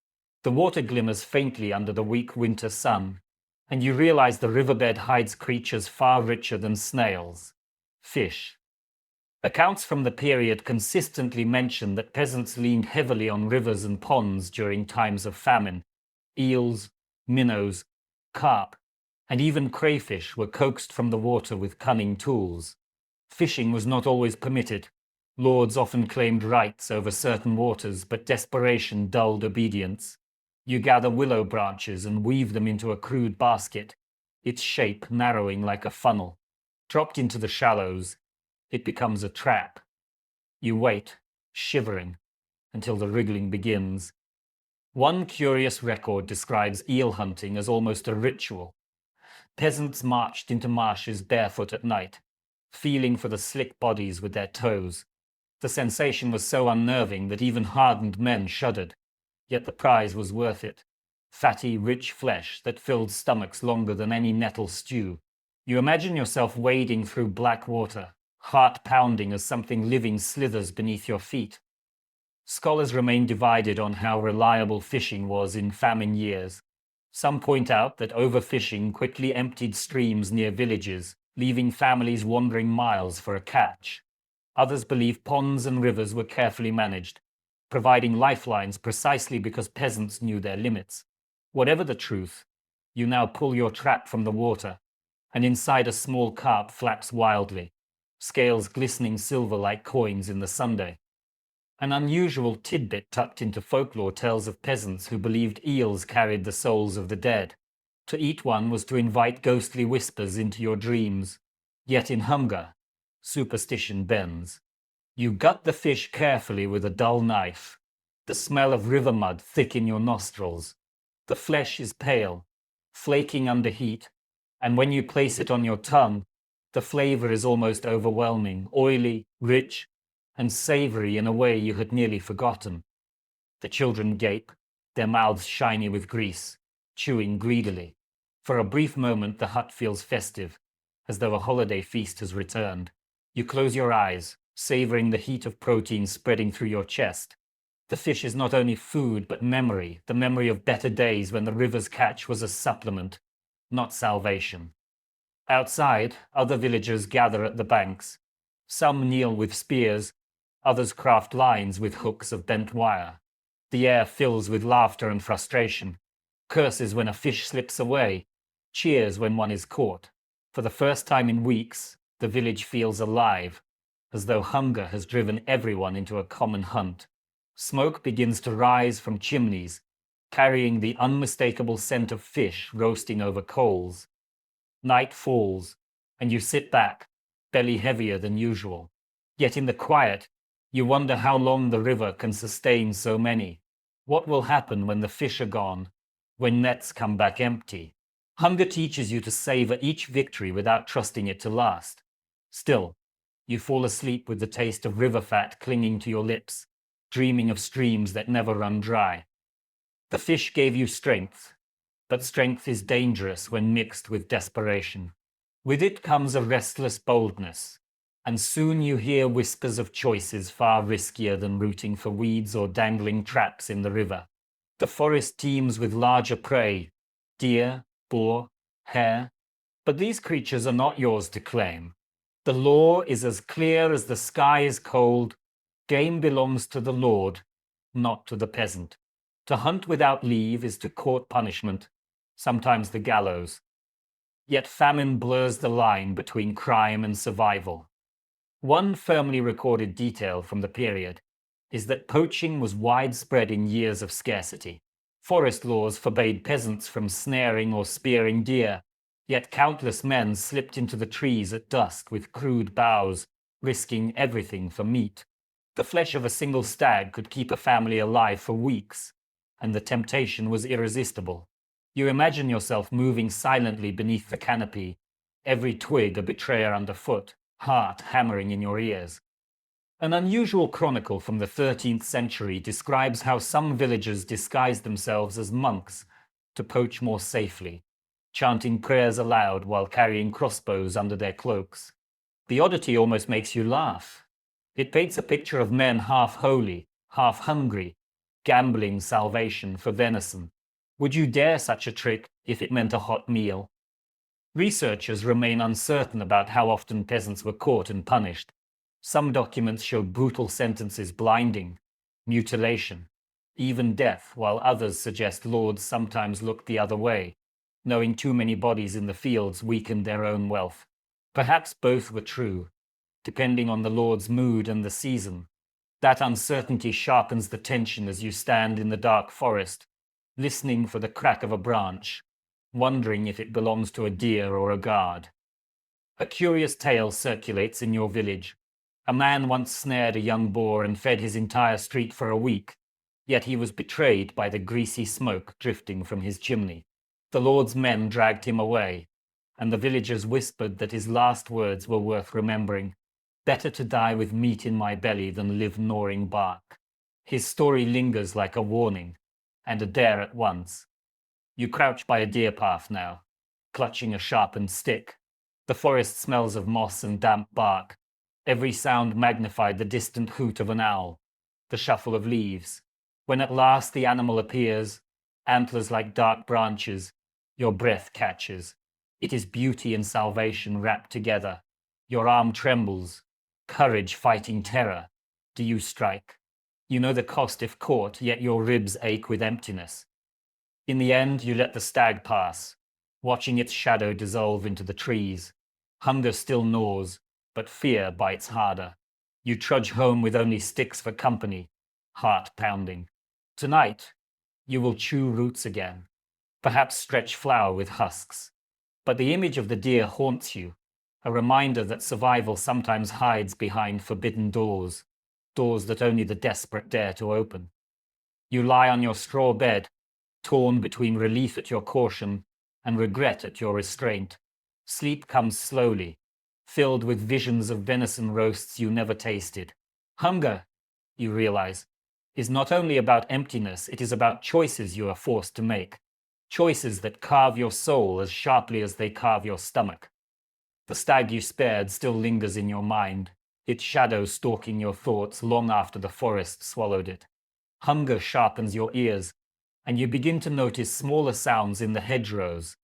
The water glimmers faintly under the weak winter sun, and you realize the riverbed hides creatures far richer than snails: fish. Accounts from the period consistently mention that peasants leaned heavily on rivers and ponds during times of famine. Eels, minnows, carp, and even crayfish were coaxed from the water with cunning tools. Fishing was not always permitted. Lords often claimed rights over certain waters, but desperation dulled obedience. You gather willow branches and weave them into a crude basket, its shape narrowing like a funnel. Dropped into the shallows, it becomes a trap. You wait, shivering, until the wriggling begins. One curious record describes eel hunting as almost a ritual. Peasants marched into marshes barefoot at night, feeling for the slick bodies with their toes. The sensation was so unnerving that even hardened men shuddered. Yet the prize was worth it. Fatty, rich flesh that filled stomachs longer than any nettle stew. You imagine yourself wading through black water, heart pounding as something living slithers beneath your feet. Scholars remain divided on how reliable fishing was in famine years. Some point out that overfishing quickly emptied streams near villages, leaving families wandering miles for a catch. Others believe ponds and rivers were carefully managed, providing lifelines precisely because peasants knew their limits. Whatever the truth, you now pull your trap from the water, and inside a small carp flaps wildly, scales glistening silver like coins in the sunday. An unusual tidbit tucked into folklore tells of peasants who believed eels carried the souls of the dead. To eat one was to invite ghostly whispers into your dreams. Yet in hunger, superstition bends. You gut the fish carefully with a dull knife, the smell of river mud thick in your nostrils. The flesh is pale, flaking under heat, and when you place it on your tongue, the flavor is almost overwhelming, oily, rich, and savory in a way you had nearly forgotten. The children gape, their mouths shiny with grease, chewing greedily. For a brief moment, the hut feels festive, as though a holiday feast has returned. You close your eyes, savoring the heat of protein spreading through your chest. The fish is not only food, but memory, the memory of better days when the river's catch was a supplement, not salvation. Outside, other villagers gather at the banks. Some kneel with spears, others craft lines with hooks of bent wire. The air fills with laughter and frustration. Curses when a fish slips away, cheers when one is caught. For the first time in weeks, the village feels alive, as though hunger has driven everyone into a common hunt. Smoke begins to rise from chimneys, carrying the unmistakable scent of fish roasting over coals. Night falls, and you sit back, belly heavier than usual. Yet in the quiet, you wonder how long the river can sustain so many. What will happen when the fish are gone, when nets come back empty? Hunger teaches you to savor each victory without trusting it to last. Still, you fall asleep with the taste of river fat clinging to your lips, dreaming of streams that never run dry. The fish gave you strength, but strength is dangerous when mixed with desperation. With it comes a restless boldness, and soon you hear whispers of choices far riskier than rooting for weeds or dangling traps in the river. The forest teems with larger prey, deer, boar, hare, but these creatures are not yours to claim. The law is as clear as the sky is cold. Game belongs to the Lord, not to the peasant. To hunt without leave is to court punishment, sometimes the gallows. Yet famine blurs the line between crime and survival. One firmly recorded detail from the period is that poaching was widespread in years of scarcity. Forest laws forbade peasants from snaring or spearing deer, yet countless men slipped into the trees at dusk with crude boughs, risking everything for meat. The flesh of a single stag could keep a family alive for weeks, and the temptation was irresistible. You imagine yourself moving silently beneath the canopy, every twig a betrayer underfoot, heart hammering in your ears. An unusual chronicle from the 13th century describes how some villagers disguised themselves as monks to poach more safely, chanting prayers aloud while carrying crossbows under their cloaks. The oddity almost makes you laugh. It paints a picture of men half holy, half hungry, gambling salvation for venison. Would you dare such a trick if it meant a hot meal? Researchers remain uncertain about how often peasants were caught and punished. Some documents show brutal sentences, blinding, mutilation, even death, while others suggest lords sometimes looked the other way, knowing too many bodies in the fields weakened their own wealth. Perhaps both were true, depending on the lord's mood and the season. That uncertainty sharpens the tension as you stand in the dark forest, listening for the crack of a branch, wondering if it belongs to a deer or a guard. A curious tale circulates in your village. A man once snared a young boar and fed his entire street for a week, yet he was betrayed by the greasy smoke drifting from his chimney. The lord's men dragged him away, and the villagers whispered that his last words were worth remembering. Better to die with meat in my belly than live gnawing bark. His story lingers like a warning, and a dare at once. You crouch by a deer path now, clutching a sharpened stick. The forest smells of moss and damp bark. Every sound magnified the distant hoot of an owl, the shuffle of leaves. When at last the animal appears, antlers like dark branches, your breath catches. It is beauty and salvation wrapped together. Your arm trembles, courage fighting terror. Do you strike? You know the cost if caught, yet your ribs ache with emptiness. In the end, you let the stag pass, watching its shadow dissolve into the trees. Hunger still gnaws, but fear bites harder. You trudge home with only sticks for company, heart pounding. Tonight, you will chew roots again, perhaps stretch flour with husks. But the image of the deer haunts you, a reminder that survival sometimes hides behind forbidden doors, doors that only the desperate dare to open. You lie on your straw bed, torn between relief at your caution and regret at your restraint. Sleep comes slowly, filled with visions of venison roasts you never tasted. Hunger, you realize, is not only about emptiness, it is about choices you are forced to make. Choices that carve your soul as sharply as they carve your stomach. The stag you spared still lingers in your mind, its shadow stalking your thoughts long after the forest swallowed it. Hunger sharpens your ears, and you begin to notice smaller sounds in the hedgerows,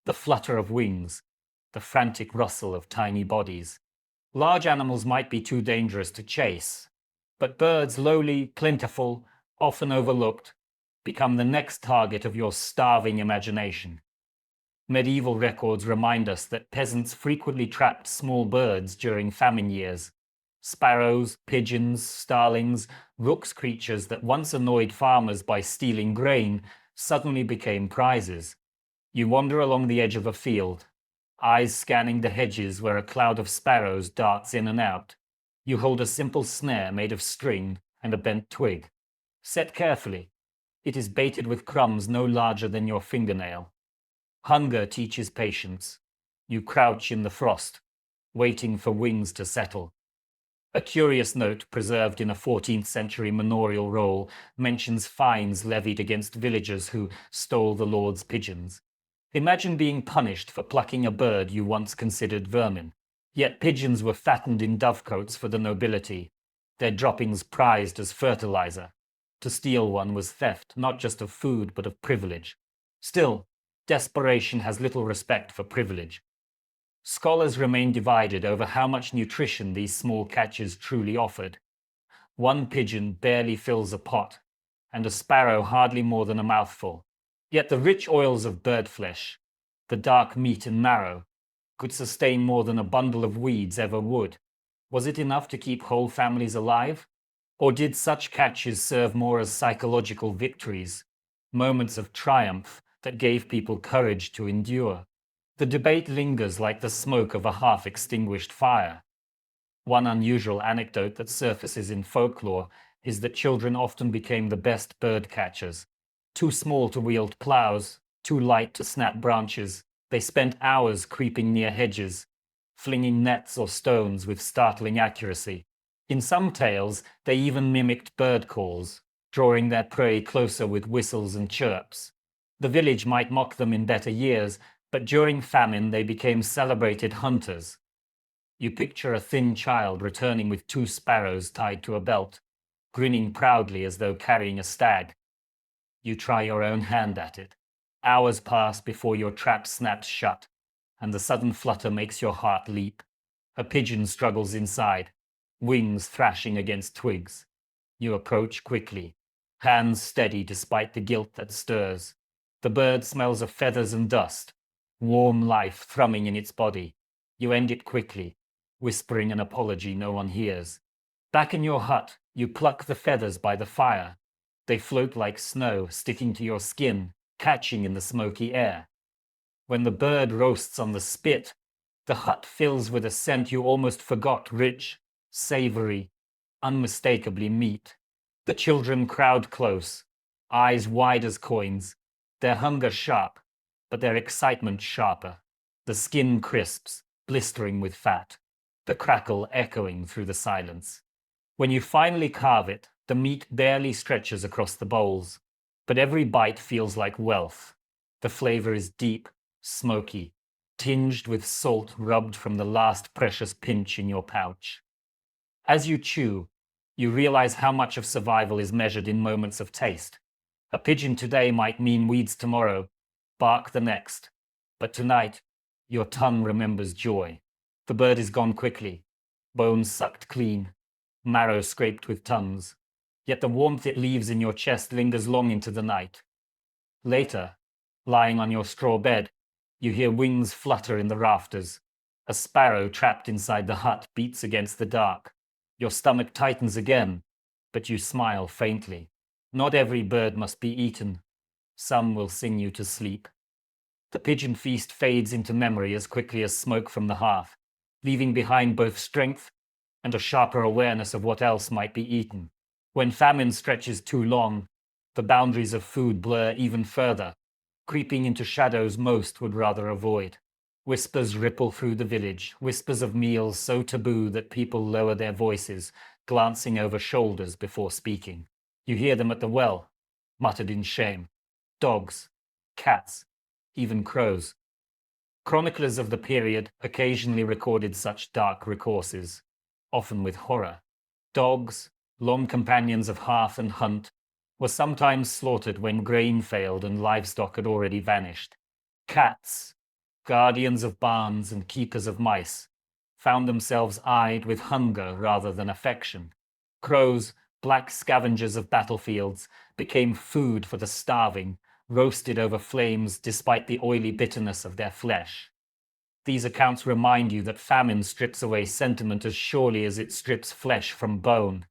the flutter of wings, the frantic rustle of tiny bodies. Large animals might be too dangerous to chase, but birds, lowly, plentiful, often overlooked, become the next target of your starving imagination. Medieval records remind us that peasants frequently trapped small birds during famine years. Sparrows, pigeons, starlings, rooks, creatures that once annoyed farmers by stealing grain, suddenly became prizes. You wander along the edge of a field, eyes scanning the hedges where a cloud of sparrows darts in and out. You hold a simple snare made of string and a bent twig. Set carefully. It is baited with crumbs no larger than your fingernail. Hunger teaches patience. You crouch in the frost, waiting for wings to settle. A curious note preserved in a 14th century manorial roll mentions fines levied against villagers who stole the lord's pigeons. Imagine being punished for plucking a bird you once considered vermin. Yet pigeons were fattened in dovecotes for the nobility, their droppings prized as fertilizer. To steal one was theft, not just of food, but of privilege. Still, desperation has little respect for privilege. Scholars remain divided over how much nutrition these small catches truly offered. One pigeon barely fills a pot, and a sparrow hardly more than a mouthful. Yet the rich oils of bird flesh, the dark meat and marrow, could sustain more than a bundle of weeds ever would. Was it enough to keep whole families alive? Or did such catches serve more as psychological victories, moments of triumph that gave people courage to endure? The debate lingers like the smoke of a half-extinguished fire. One unusual anecdote that surfaces in folklore is that children often became the best bird catchers. Too small to wield plows, too light to snap branches, they spent hours creeping near hedges, flinging nets or stones with startling accuracy. In some tales, they even mimicked bird calls, drawing their prey closer with whistles and chirps. The village might mock them in better years, but during famine they became celebrated hunters. You picture a thin child returning with 2 sparrows tied to a belt, grinning proudly as though carrying a stag. You try your own hand at it. Hours pass before your trap snaps shut, and the sudden flutter makes your heart leap. A pigeon struggles inside, wings thrashing against twigs. You approach quickly, hands steady despite the guilt that stirs. The bird smells of feathers and dust, warm life thrumming in its body. You end it quickly, whispering an apology no one hears. Back in your hut, you pluck the feathers by the fire. They float like snow, sticking to your skin, catching in the smoky air. When the bird roasts on the spit, the hut fills with a scent you almost forgot, rich, savory, unmistakably meat. The children crowd close, eyes wide as coins, their hunger sharp, but their excitement sharper. The skin crisps, blistering with fat, the crackle echoing through the silence. When you finally carve it, the meat barely stretches across the bowls, but every bite feels like wealth. The flavor is deep, smoky, tinged with salt rubbed from the last precious pinch in your pouch. As you chew, you realize how much of survival is measured in moments of taste. A pigeon today might mean weeds tomorrow, bark the next. But tonight, your tongue remembers joy. The bird is gone quickly, bones sucked clean, marrow scraped with tongues. Yet the warmth it leaves in your chest lingers long into the night. Later, lying on your straw bed, you hear wings flutter in the rafters. A sparrow trapped inside the hut beats against the dark. Your stomach tightens again, but you smile faintly. Not every bird must be eaten. Some will sing you to sleep. The pigeon feast fades into memory as quickly as smoke from the hearth, leaving behind both strength and a sharper awareness of what else might be eaten. When famine stretches too long, the boundaries of food blur even further, creeping into shadows most would rather avoid. Whispers ripple through the village, whispers of meals so taboo that people lower their voices, glancing over shoulders before speaking. You hear them at the well, muttered in shame. Dogs, cats, even crows. Chroniclers of the period occasionally recorded such dark recourses, often with horror. Dogs, long companions of hearth and hunt, were sometimes slaughtered when grain failed and livestock had already vanished. Cats, guardians of barns and keepers of mice, found themselves eyed with hunger rather than affection. Crows, black scavengers of battlefields, became food for the starving, roasted over flames despite the oily bitterness of their flesh. These accounts remind you that famine strips away sentiment as surely as it strips flesh from bone.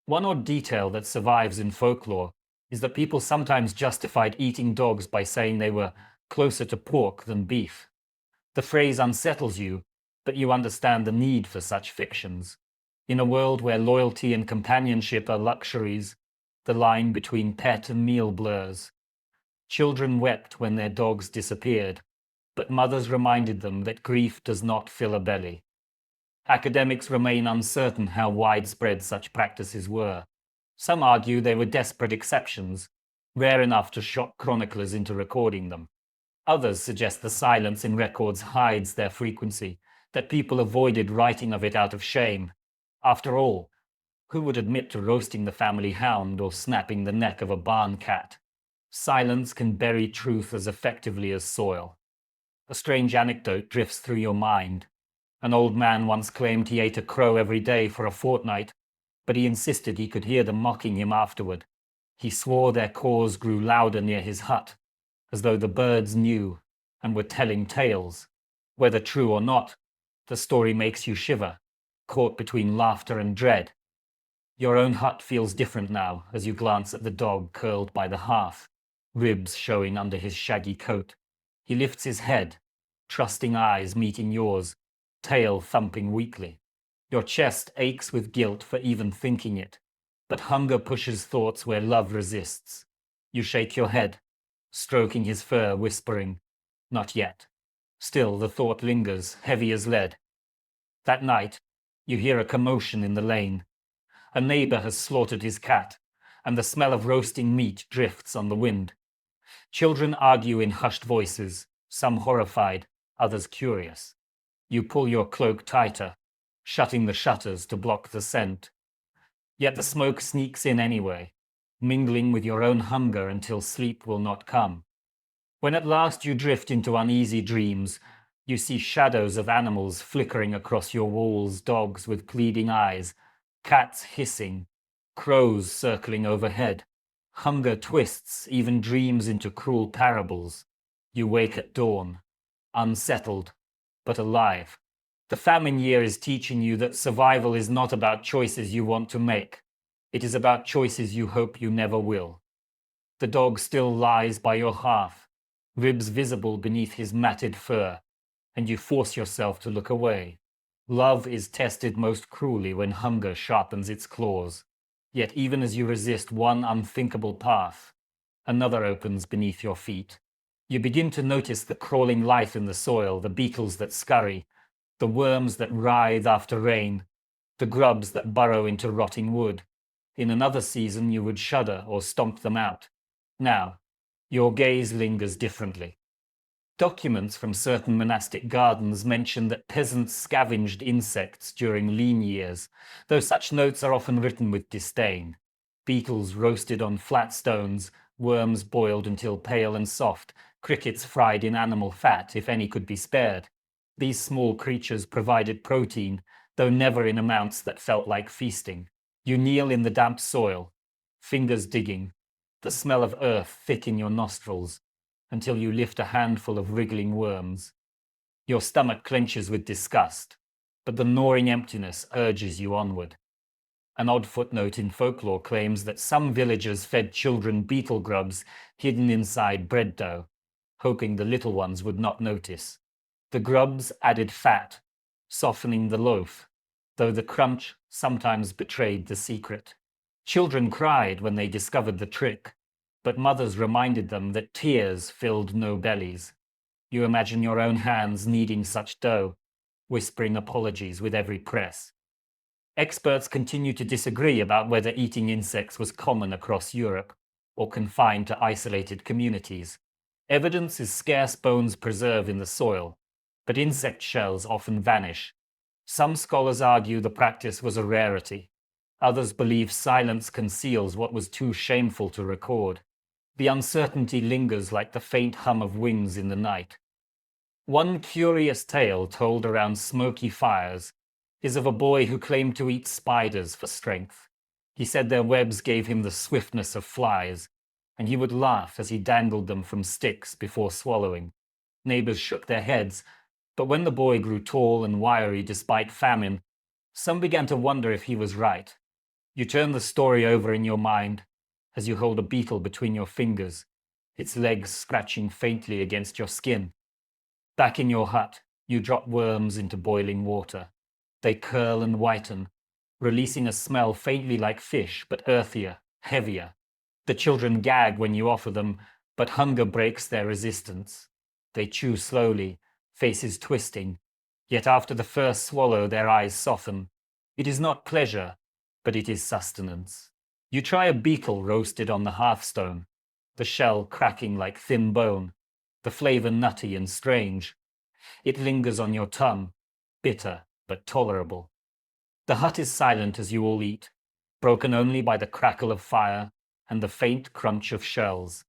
One odd detail that survives in folklore is that people sometimes justified eating dogs by saying they were closer to pork than beef. The phrase unsettles you, but you understand the need for such fictions. In a world where loyalty and companionship are luxuries, the line between pet and meal blurs. Children wept when their dogs disappeared, but mothers reminded them that grief does not fill a belly. Academics remain uncertain how widespread such practices were. Some argue they were desperate exceptions, rare enough to shock chroniclers into recording them. Others suggest the silence in records hides their frequency, that people avoided writing of it out of shame. After all, who would admit to roasting the family hound or snapping the neck of a barn cat? Silence can bury truth as effectively as soil. A strange anecdote drifts through your mind. An old man once claimed he ate a crow every day for a fortnight, but he insisted he could hear them mocking him afterward. He swore their caws grew louder near his hut, as though the birds knew and were telling tales. Whether true or not, the story makes you shiver, caught between laughter and dread. Your own hut feels different now as you glance at the dog curled by the hearth, ribs showing under his shaggy coat. He lifts his head, trusting eyes meeting yours, tail thumping weakly. Your chest aches with guilt for even thinking it, but hunger pushes thoughts where love resists. You shake your head, stroking his fur, whispering, "Not yet." Still, the thought lingers, heavy as lead. That night, You hear a commotion in the lane. A neighbor has slaughtered his cat, and the smell of roasting meat drifts on the wind. Children argue in hushed voices, some horrified, others curious. You pull your cloak tighter, shutting the shutters to block the scent. Yet the smoke sneaks in anyway, mingling with your own hunger until sleep will not come. When at last you drift into uneasy dreams, you see shadows of animals flickering across your walls, dogs with pleading eyes, cats hissing, crows circling overhead. Hunger twists even dreams into cruel parables. You wake at dawn, unsettled, but alive. The famine year is teaching you that survival is not about choices you want to make. It is about choices you hope you never will. The dog still lies by your hearth, ribs visible beneath his matted fur, and you force yourself to look away. Love is tested most cruelly when hunger sharpens its claws. Yet even as you resist one unthinkable path, another opens beneath your feet. You begin to notice the crawling life in the soil, the beetles that scurry, the worms that writhe after rain, the grubs that burrow into rotting wood. In another season you would shudder or stomp them out. Now, your gaze lingers differently. Documents from certain monastic gardens mention that peasants scavenged insects during lean years, though such notes are often written with disdain. Beetles roasted on flat stones, worms boiled until pale and soft, crickets fried in animal fat, if any could be spared. These small creatures provided protein, though never in amounts that felt like feasting. You kneel in the damp soil, fingers digging, the smell of earth thick in your nostrils, until you lift a handful of wriggling worms. Your stomach clenches with disgust, but the gnawing emptiness urges you onward. An odd footnote in folklore claims that some villagers fed children beetle grubs hidden inside bread dough, hoping the little ones would not notice. The grubs added fat, softening the loaf, though the crunch sometimes betrayed the secret. Children cried when they discovered the trick, but mothers reminded them that tears filled no bellies. You imagine your own hands kneading such dough, whispering apologies with every press. Experts continue to disagree about whether eating insects was common across Europe or confined to isolated communities. Evidence is scarce bones preserve in the soil, but insect shells often vanish. Some scholars argue the practice was a rarity. Others believe silence conceals what was too shameful to record. The uncertainty lingers like the faint hum of wings in the night. One curious tale told around smoky fires is of a boy who claimed to eat spiders for strength. He said their webs gave him the swiftness of flies, and he would laugh as he dangled them from sticks before swallowing. Neighbors shook their heads, but when the boy grew tall and wiry despite famine, some began to wonder if he was right. You turn the story over in your mind as you hold a beetle between your fingers, its legs scratching faintly against your skin. Back in your hut, you drop worms into boiling water. They curl and whiten, releasing a smell faintly like fish, but earthier, heavier. The children gag when you offer them, but hunger breaks their resistance. They chew slowly, faces twisting, yet after the first swallow their eyes soften. It is not pleasure, but it is sustenance. You try a beetle roasted on the hearthstone, the shell cracking like thin bone, the flavor nutty and strange. It lingers on your tongue, bitter but tolerable. The hut is silent as you all eat, broken only by the crackle of fire and the faint crunch of shells.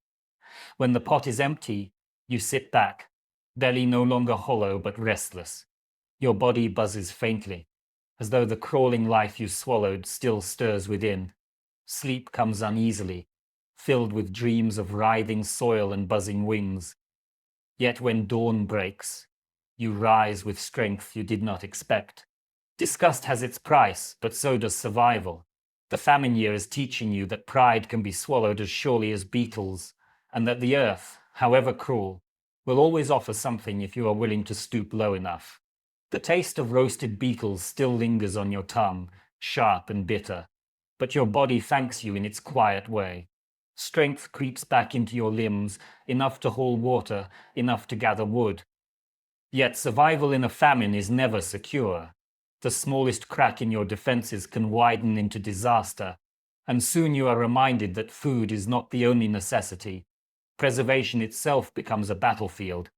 When the pot is empty, you sit back, belly no longer hollow but restless. Your body buzzes faintly, as though the crawling life you swallowed still stirs within. Sleep comes uneasily, filled with dreams of writhing soil and buzzing wings. Yet when dawn breaks, you rise with strength you did not expect. Disgust has its price, but so does survival. The famine year is teaching you that pride can be swallowed as surely as beetles, and that the earth, however cruel, will always offer something if you are willing to stoop low enough. The taste of roasted beetles still lingers on your tongue, sharp and bitter, but your body thanks you in its quiet way. Strength creeps back into your limbs, enough to haul water, enough to gather wood. Yet survival in a famine is never secure. The smallest crack in your defenses can widen into disaster, and soon you are reminded that food is not the only necessity. Preservation itself becomes a battlefield.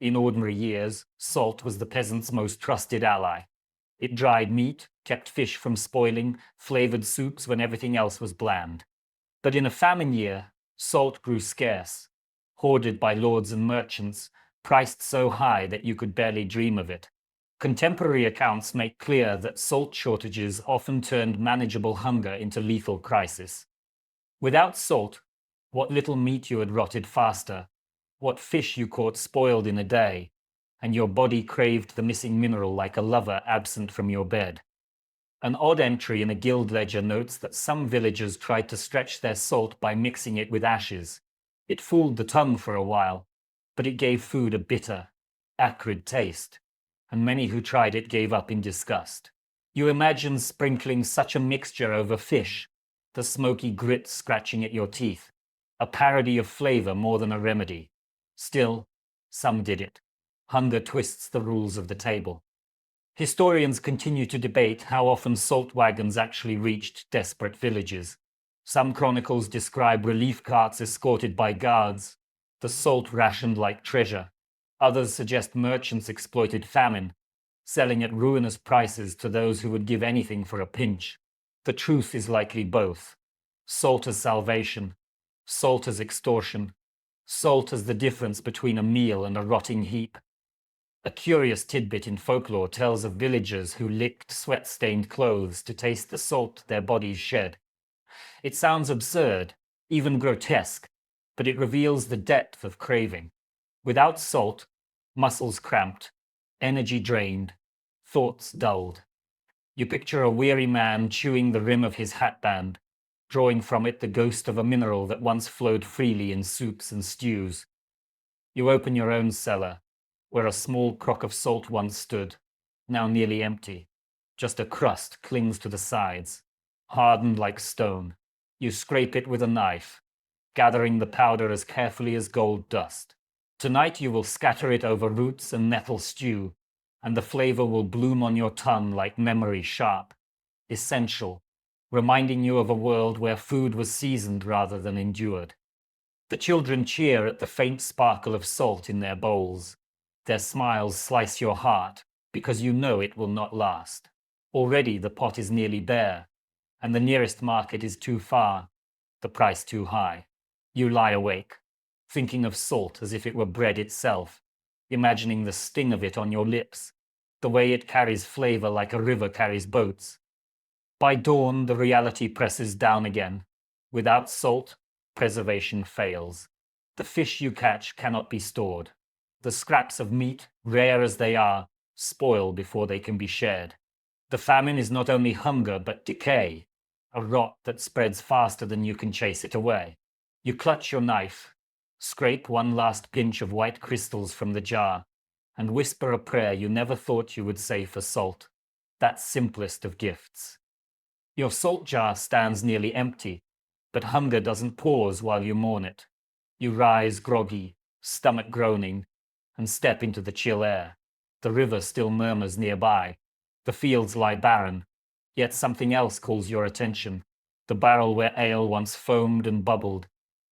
In ordinary years, salt was the peasant's most trusted ally. It dried meat, kept fish from spoiling, flavored soups when everything else was bland. But in a famine year, salt grew scarce, hoarded by lords and merchants, priced so high that you could barely dream of it. Contemporary accounts make clear that salt shortages often turned manageable hunger into lethal crisis. Without salt, what little meat you had rotted faster, what fish you caught spoiled in a day, and your body craved the missing mineral like a lover absent from your bed. An odd entry in a guild ledger notes that some villagers tried to stretch their salt by mixing it with ashes. It fooled the tongue for a while, but it gave food a bitter, acrid taste, and many who tried it gave up in disgust. You imagine sprinkling such a mixture over fish, the smoky grit scratching at your teeth, a parody of flavor more than a remedy. Still, some did it. Hunger twists the rules of the table. Historians continue to debate how often salt wagons actually reached desperate villages. Some chronicles describe relief carts escorted by guards, the salt rationed like treasure. Others suggest merchants exploited famine, selling at ruinous prices to those who would give anything for a pinch. The truth is likely both. Salt as salvation, salt as extortion, salt as the difference between a meal and a rotting heap. A curious tidbit in folklore tells of villagers who licked sweat-stained clothes to taste the salt their bodies shed. It sounds absurd, even grotesque, but it reveals the depth of craving. Without salt, muscles cramped, energy drained, thoughts dulled. You picture a weary man chewing the rim of his hatband, drawing from it the ghost of a mineral that once flowed freely in soups and stews. You open your own cellar, where a small crock of salt once stood, now nearly empty. Just a crust clings to the sides, hardened like stone. You scrape it with a knife, gathering the powder as carefully as gold dust. Tonight you will scatter it over roots and nettle stew, and the flavor will bloom on your tongue like memory sharp, essential, reminding you of a world where food was seasoned rather than endured. The children cheer at the faint sparkle of salt in their bowls. Their smiles slice your heart because you know it will not last. Already the pot is nearly bare, and the nearest market is too far, the price too high. You lie awake, thinking of salt as if it were bread itself, imagining the sting of it on your lips, the way it carries flavor like a river carries boats. By dawn, the reality presses down again. Without salt, preservation fails. The fish you catch cannot be stored. The scraps of meat, rare as they are, spoil before they can be shared. The famine is not only hunger but decay, a rot that spreads faster than you can chase it away. You clutch your knife, scrape one last pinch of white crystals from the jar, and whisper a prayer you never thought you would say for salt, that simplest of gifts. Your salt jar stands nearly empty, but hunger doesn't pause while you mourn it. You rise groggy, stomach groaning, and step into the chill air. The river still murmurs nearby. The fields lie barren, yet something else calls your attention. The barrel where ale once foamed and bubbled.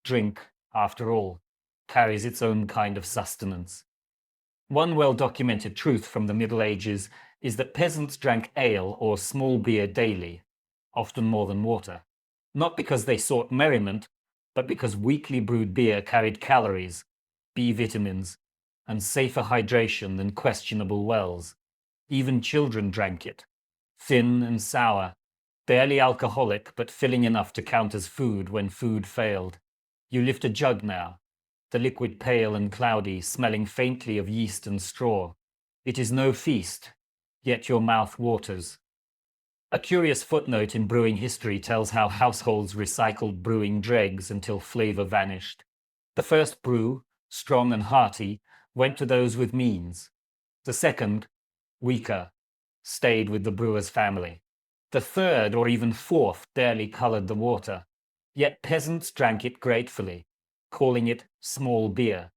Drink, after all, carries its own kind of sustenance. One well-documented truth from the Middle Ages is that peasants drank ale or small beer daily, often more than water. Not because they sought merriment, but because weakly brewed beer carried calories, B vitamins, and safer hydration than questionable wells. Even children drank it, thin and sour, barely alcoholic but filling enough to count as food when food failed. You lift a jug now, the liquid pale and cloudy, smelling faintly of yeast and straw. It is no feast, yet your mouth waters. A curious footnote in brewing history tells how households recycled brewing dregs until flavor vanished. The first brew, strong and hearty, went to those with means. The second, weaker, stayed with the brewer's family. The third or even fourth barely colored the water. Yet peasants drank it gratefully, calling it small beer.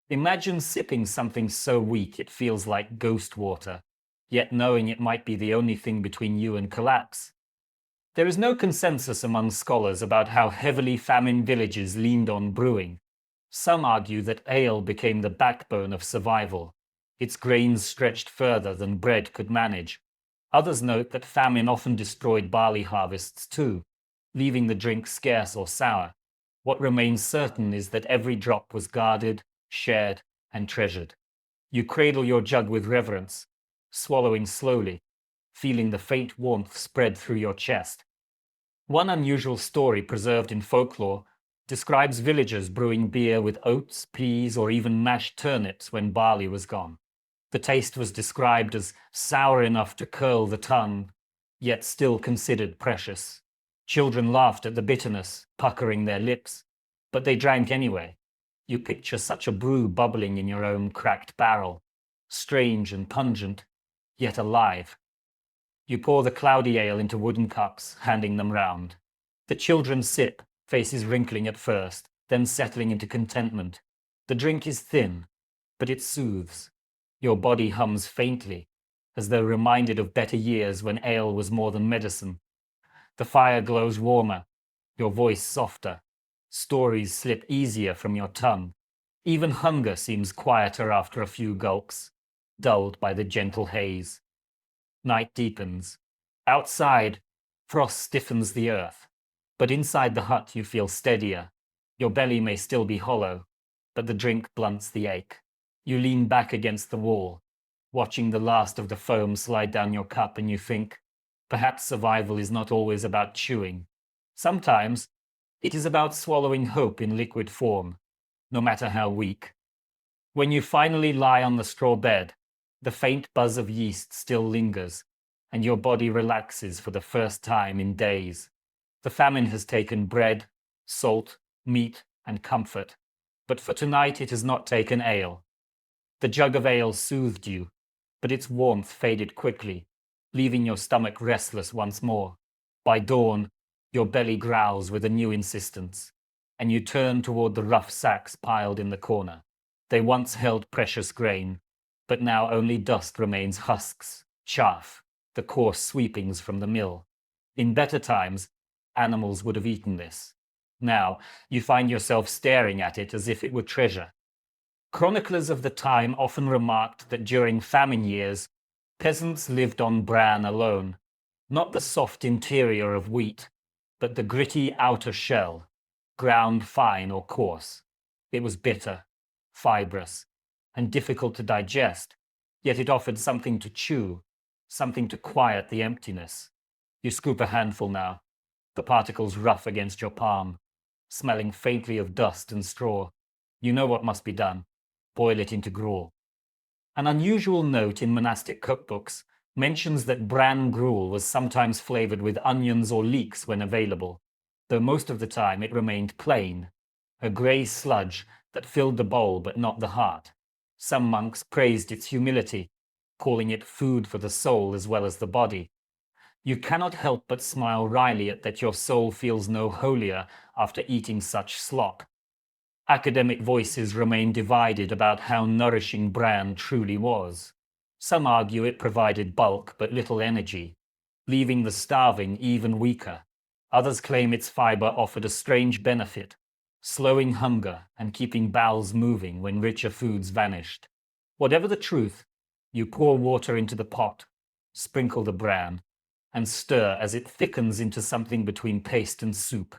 Imagine sipping something so weak it feels like ghost water. yet knowing it might be the only thing between you and collapse. There is no consensus among scholars about how heavily famine villages leaned on brewing. Some argue that ale became the backbone of survival. Its grains stretched further than bread could manage. Others note that famine often destroyed barley harvests too, leaving the drink scarce or sour. What remains certain is that every drop was guarded, shared, and treasured. You cradle your jug with reverence, swallowing slowly, feeling the faint warmth spread through your chest. One unusual story preserved in folklore describes villagers brewing beer with oats, peas, or even mashed turnips when barley was gone. The taste was described as sour enough to curl the tongue, yet still considered precious. Children laughed at the bitterness, puckering their lips, but they drank anyway. You picture such a brew bubbling in your own cracked barrel, strange and pungent, yet alive. You pour the cloudy ale into wooden cups, handing them round. The children sip, faces wrinkling at first, then settling into contentment. The drink is thin, but it soothes. Your body hums faintly, as though reminded of better years when ale was more than medicine. The fire glows warmer, your voice softer. Stories slip easier from your tongue. Even hunger seems quieter after a few gulps, dulled by the gentle haze. Night deepens. Outside, frost stiffens the earth, but inside the hut you feel steadier. Your belly may still be hollow, but the drink blunts the ache. You lean back against the wall, watching the last of the foam slide down your cup, and you think, perhaps survival is not always about chewing. Sometimes it is about swallowing hope in liquid form, no matter how weak. When you finally lie on the straw bed, the faint buzz of yeast still lingers, and your body relaxes for the first time in days. The famine has taken bread, salt, meat, and comfort, but for tonight it has not taken ale. The jug of ale soothed you, but its warmth faded quickly, leaving your stomach restless once more. By dawn, your belly growls with a new insistence, and you turn toward the rough sacks piled in the corner. They once held precious grain, but now only dust remains: husks, chaff, the coarse sweepings from the mill. In better times, animals would have eaten this. Now, you find yourself staring at it as if it were treasure. Chroniclers of the time often remarked that during famine years, peasants lived on bran alone, not the soft interior of wheat, but the gritty outer shell, ground fine or coarse. It was bitter, fibrous, and difficult to digest, yet it offered something to chew, something to quiet the emptiness. You scoop a handful now, the particles rough against your palm, smelling faintly of dust and straw. You know what must be done: boil it into gruel. An unusual note in monastic cookbooks mentions that bran gruel was sometimes flavored with onions or leeks when available, though most of the time it remained plain, a grey sludge that filled the bowl but not the heart. Some monks praised its humility, calling it food for the soul as well as the body. You cannot help but smile wryly at that your soul feels no holier after eating such slop. Academic voices remain divided about how nourishing bran truly was. Some argue it provided bulk but little energy, leaving the starving even weaker. Others claim its fiber offered a strange benefit, slowing hunger and keeping bowels moving when richer foods vanished. Whatever the truth, you pour water into the pot, sprinkle the bran, and stir as it thickens into something between paste and soup.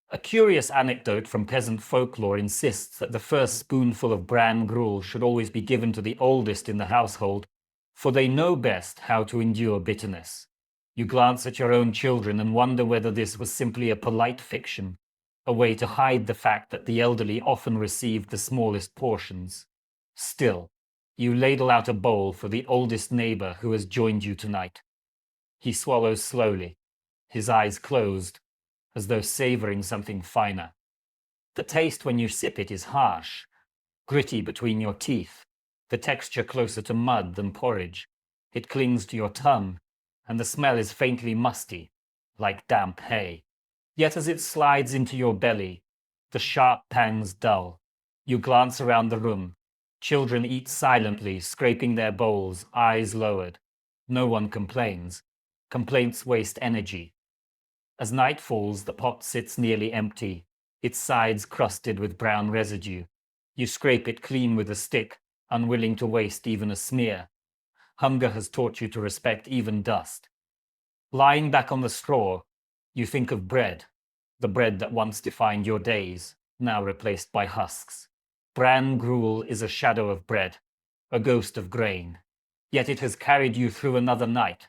A curious anecdote from peasant folklore insists that the first spoonful of bran gruel should always be given to the oldest in the household, for they know best how to endure bitterness. You glance at your own children and wonder whether this was simply a polite fiction, a way to hide the fact that the elderly often received the smallest portions. Still, you ladle out a bowl for the oldest neighbor who has joined you tonight. He swallows slowly, his eyes closed, as though savoring something finer. The taste when you sip it is harsh, gritty between your teeth, the texture closer to mud than porridge. It clings to your tongue, and the smell is faintly musty, like damp hay. Yet as it slides into your belly, the sharp pangs dull. You glance around the room. Children eat silently, scraping their bowls, eyes lowered. No one complains. Complaints waste energy. As night falls, the pot sits nearly empty, its sides crusted with brown residue. You scrape it clean with a stick, unwilling to waste even a smear. Hunger has taught you to respect even dust. Lying back on the straw, you think of bread, the bread that once defined your days, now replaced by husks. Bran gruel is a shadow of bread, a ghost of grain. Yet it has carried you through another night.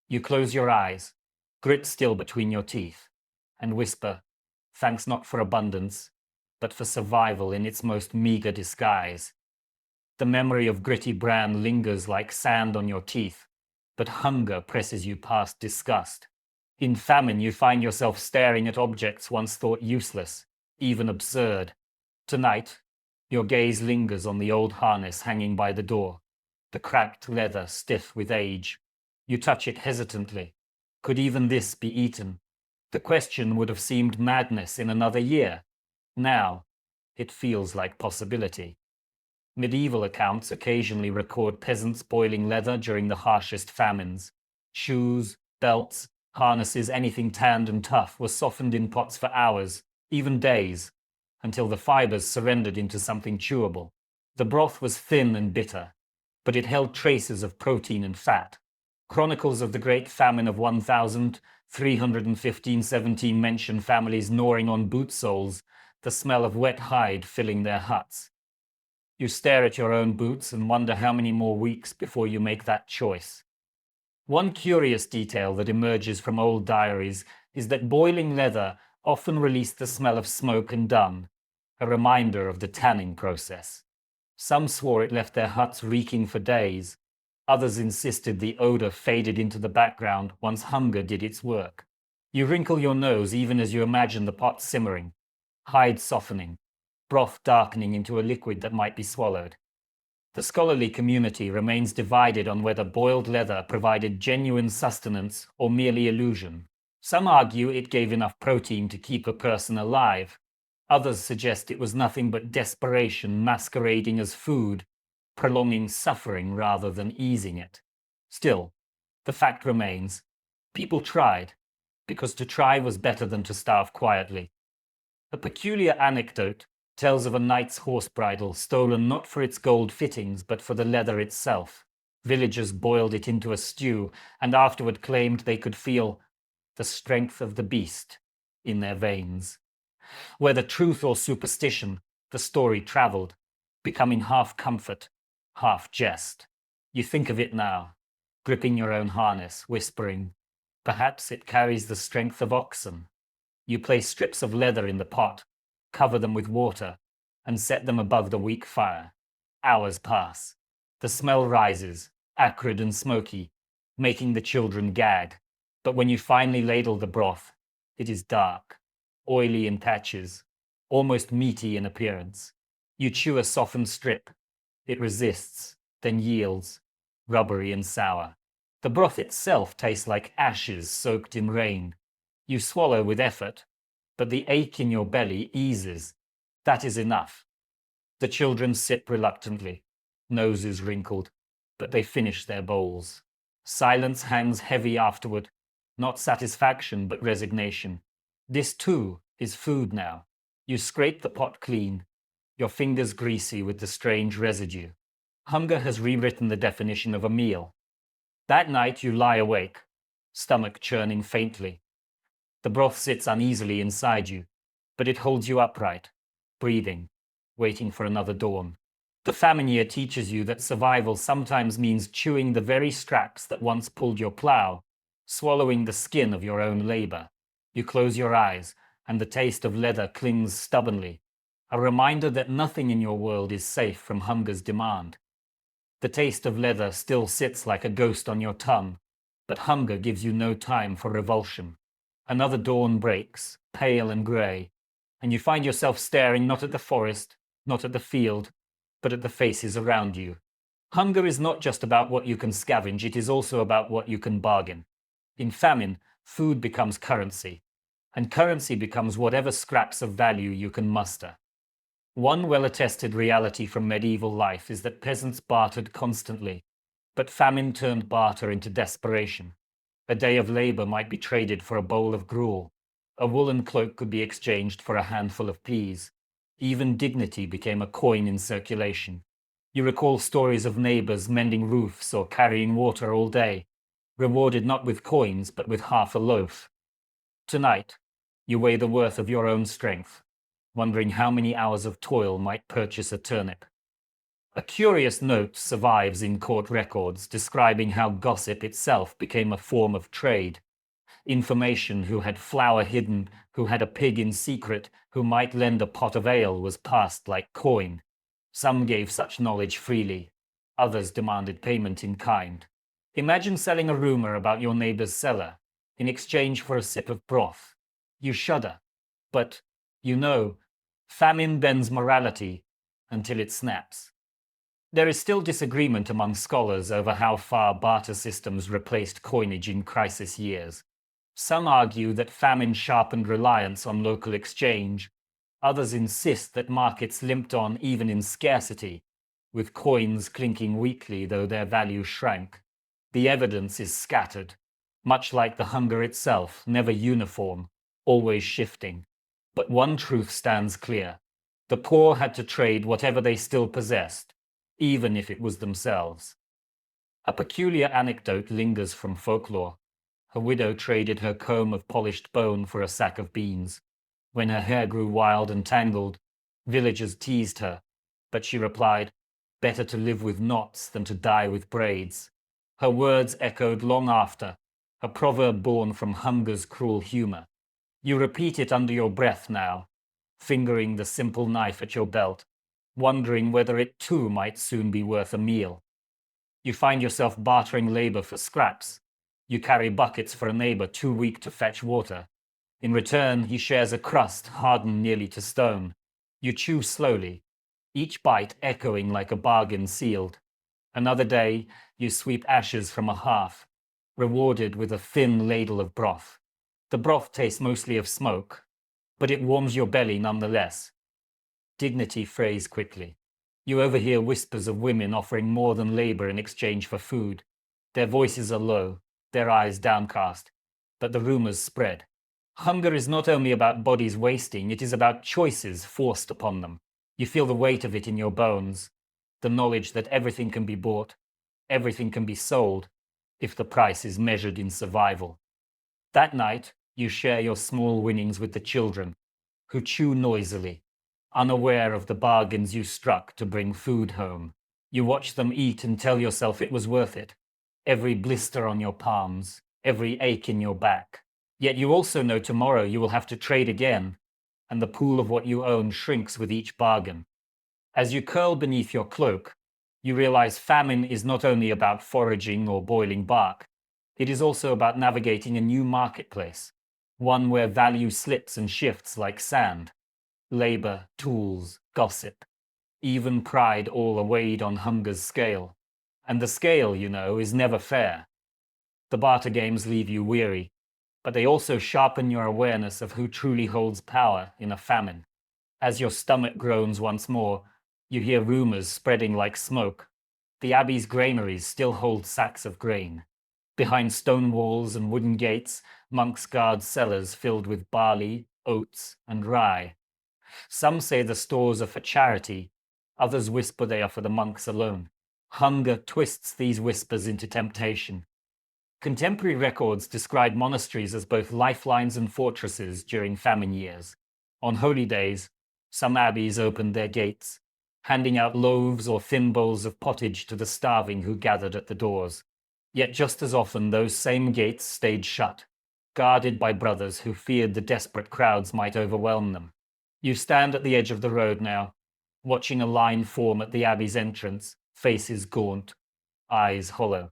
You close your eyes, grit still between your teeth, and whisper, thanks not for abundance, but for survival in its most meager disguise. The memory of gritty bran lingers like sand on your teeth, but hunger presses you past disgust. In famine, you find yourself staring at objects once thought useless, even absurd. Tonight, your gaze lingers on the old harness hanging by the door, the cracked leather stiff with age. You touch it hesitantly. Could even this be eaten? The question would have seemed madness in another year. Now, it feels like possibility. Medieval accounts occasionally record peasants boiling leather during the harshest famines. Shoes, belts, harnesses, anything tanned and tough were softened in pots for hours, even days, until the fibers surrendered into something chewable. The broth was thin and bitter, but it held traces of protein and fat. Chronicles of the Great Famine of 1315-17 mention families gnawing on boot soles, the smell of wet hide filling their huts. You stare at your own boots and wonder how many more weeks before you make that choice. One curious detail that emerges from old diaries is that boiling leather often released the smell of smoke and dung, a reminder of the tanning process. Some swore it left their huts reeking for days. Others insisted the odor faded into the background once hunger did its work. You wrinkle your nose even as you imagine the pot simmering, hide softening, broth darkening into a liquid that might be swallowed. The scholarly community remains divided on whether boiled leather provided genuine sustenance or merely illusion. Some argue it gave enough protein to keep a person alive. Others suggest it was nothing but desperation masquerading as food, prolonging suffering rather than easing it. Still, the fact remains, people tried, because to try was better than to starve quietly. A peculiar anecdote tells of a knight's horse bridle stolen not for its gold fittings but for the leather itself. Villagers boiled it into a stew and afterward claimed they could feel the strength of the beast in their veins. Whether truth or superstition, the story traveled, becoming half comfort, half jest. You think of it now, gripping your own harness, whispering, perhaps it carries the strength of oxen. You place strips of leather in the pot, cover them with water, and set them above the weak fire. Hours pass. The smell rises, acrid and smoky, making the children gag. But when you finally ladle the broth, it is dark, oily in patches, almost meaty in appearance. You chew a softened strip. It resists, then yields, rubbery and sour. The broth itself tastes like ashes soaked in rain. You swallow with effort, but the ache in your belly eases. That is enough. The children sip reluctantly, noses wrinkled, but they finish their bowls. Silence hangs heavy afterward, not satisfaction but resignation. This too is food now. You scrape the pot clean, your fingers greasy with the strange residue. Hunger has rewritten the definition of a meal. That night you lie awake, stomach churning faintly. The broth sits uneasily inside you, but it holds you upright, breathing, waiting for another dawn. The famine year teaches you that survival sometimes means chewing the very straps that once pulled your plow, swallowing the skin of your own labor. You close your eyes, and the taste of leather clings stubbornly, a reminder that nothing in your world is safe from hunger's demand. The taste of leather still sits like a ghost on your tongue, but hunger gives you no time for revulsion. Another dawn breaks, pale and grey, and you find yourself staring not at the forest, not at the field, but at the faces around you. Hunger is not just about what you can scavenge, it is also about what you can bargain. In famine, food becomes currency, and currency becomes whatever scraps of value you can muster. One well-attested reality from medieval life is that peasants bartered constantly. But famine turned barter into desperation. A day of labor might be traded for a bowl of gruel. A woolen cloak could be exchanged for a handful of peas. Even dignity became a coin in circulation. You recall stories of neighbors mending roofs or carrying water all day, rewarded not with coins but with half a loaf. Tonight, you weigh the worth of your own strength, wondering how many hours of toil might purchase a turnip. A curious note survives in court records describing how gossip itself became a form of trade. Information who had flour hidden, who had a pig in secret, who might lend a pot of ale was passed like coin. Some gave such knowledge freely, others demanded payment in kind. Imagine selling a rumor about your neighbor's cellar in exchange for a sip of broth. You shudder, but, famine bends morality until it snaps. There is still disagreement among scholars over how far barter systems replaced coinage in crisis years. Some argue that famine sharpened reliance on local exchange. Others insist that markets limped on even in scarcity, with coins clinking weakly though their value shrank. The evidence is scattered, much like the hunger itself, never uniform, always shifting. But one truth stands clear. The poor had to trade whatever they still possessed, even if it was themselves. A peculiar anecdote lingers from folklore. A widow traded her comb of polished bone for a sack of beans. When her hair grew wild and tangled, villagers teased her, but she replied, "Better to live with knots than to die with braids." Her words echoed long after, a proverb born from hunger's cruel humor. You repeat it under your breath now, fingering the simple knife at your belt, wondering whether it too might soon be worth a meal. You find yourself bartering labor for scraps. You carry buckets for a neighbor too weak to fetch water. In return, he shares a crust hardened nearly to stone. You chew slowly, each bite echoing like a bargain sealed. Another day, you sweep ashes from a hearth, rewarded with a thin ladle of broth. The broth tastes mostly of smoke, but it warms your belly nonetheless. Dignity frays quickly. You overhear whispers of women offering more than labor in exchange for food. Their voices are low, their eyes downcast, but the rumors spread. Hunger is not only about bodies wasting, it is about choices forced upon them. You feel the weight of it in your bones, the knowledge that everything can be bought, everything can be sold, if the price is measured in survival. That night, you share your small winnings with the children, who chew noisily, unaware of the bargains you struck to bring food home. You watch them eat and tell yourself it was worth it. Every blister on your palms, every ache in your back. Yet you also know tomorrow you will have to trade again, and the pool of what you own shrinks with each bargain. As you curl beneath your cloak, you realize famine is not only about foraging or boiling bark. It is also about navigating a new marketplace, one where value slips and shifts like sand. Labor, tools, gossip, even pride all are weighed on hunger's scale. And the scale, is never fair. The barter games leave you weary, but they also sharpen your awareness of who truly holds power in a famine. As your stomach groans once more, you hear rumors spreading like smoke. The abbey's granaries still hold sacks of grain. Behind stone walls and wooden gates, monks guard cellars filled with barley, oats, and rye. Some say the stores are for charity, others whisper they are for the monks alone. Hunger twists these whispers into temptation. Contemporary records describe monasteries as both lifelines and fortresses during famine years. On holy days, some abbeys opened their gates, handing out loaves or thin bowls of pottage to the starving who gathered at the doors. Yet just as often those same gates stayed shut, guarded by brothers who feared the desperate crowds might overwhelm them. You stand at the edge of the road now, watching a line form at the abbey's entrance, faces gaunt, eyes hollow.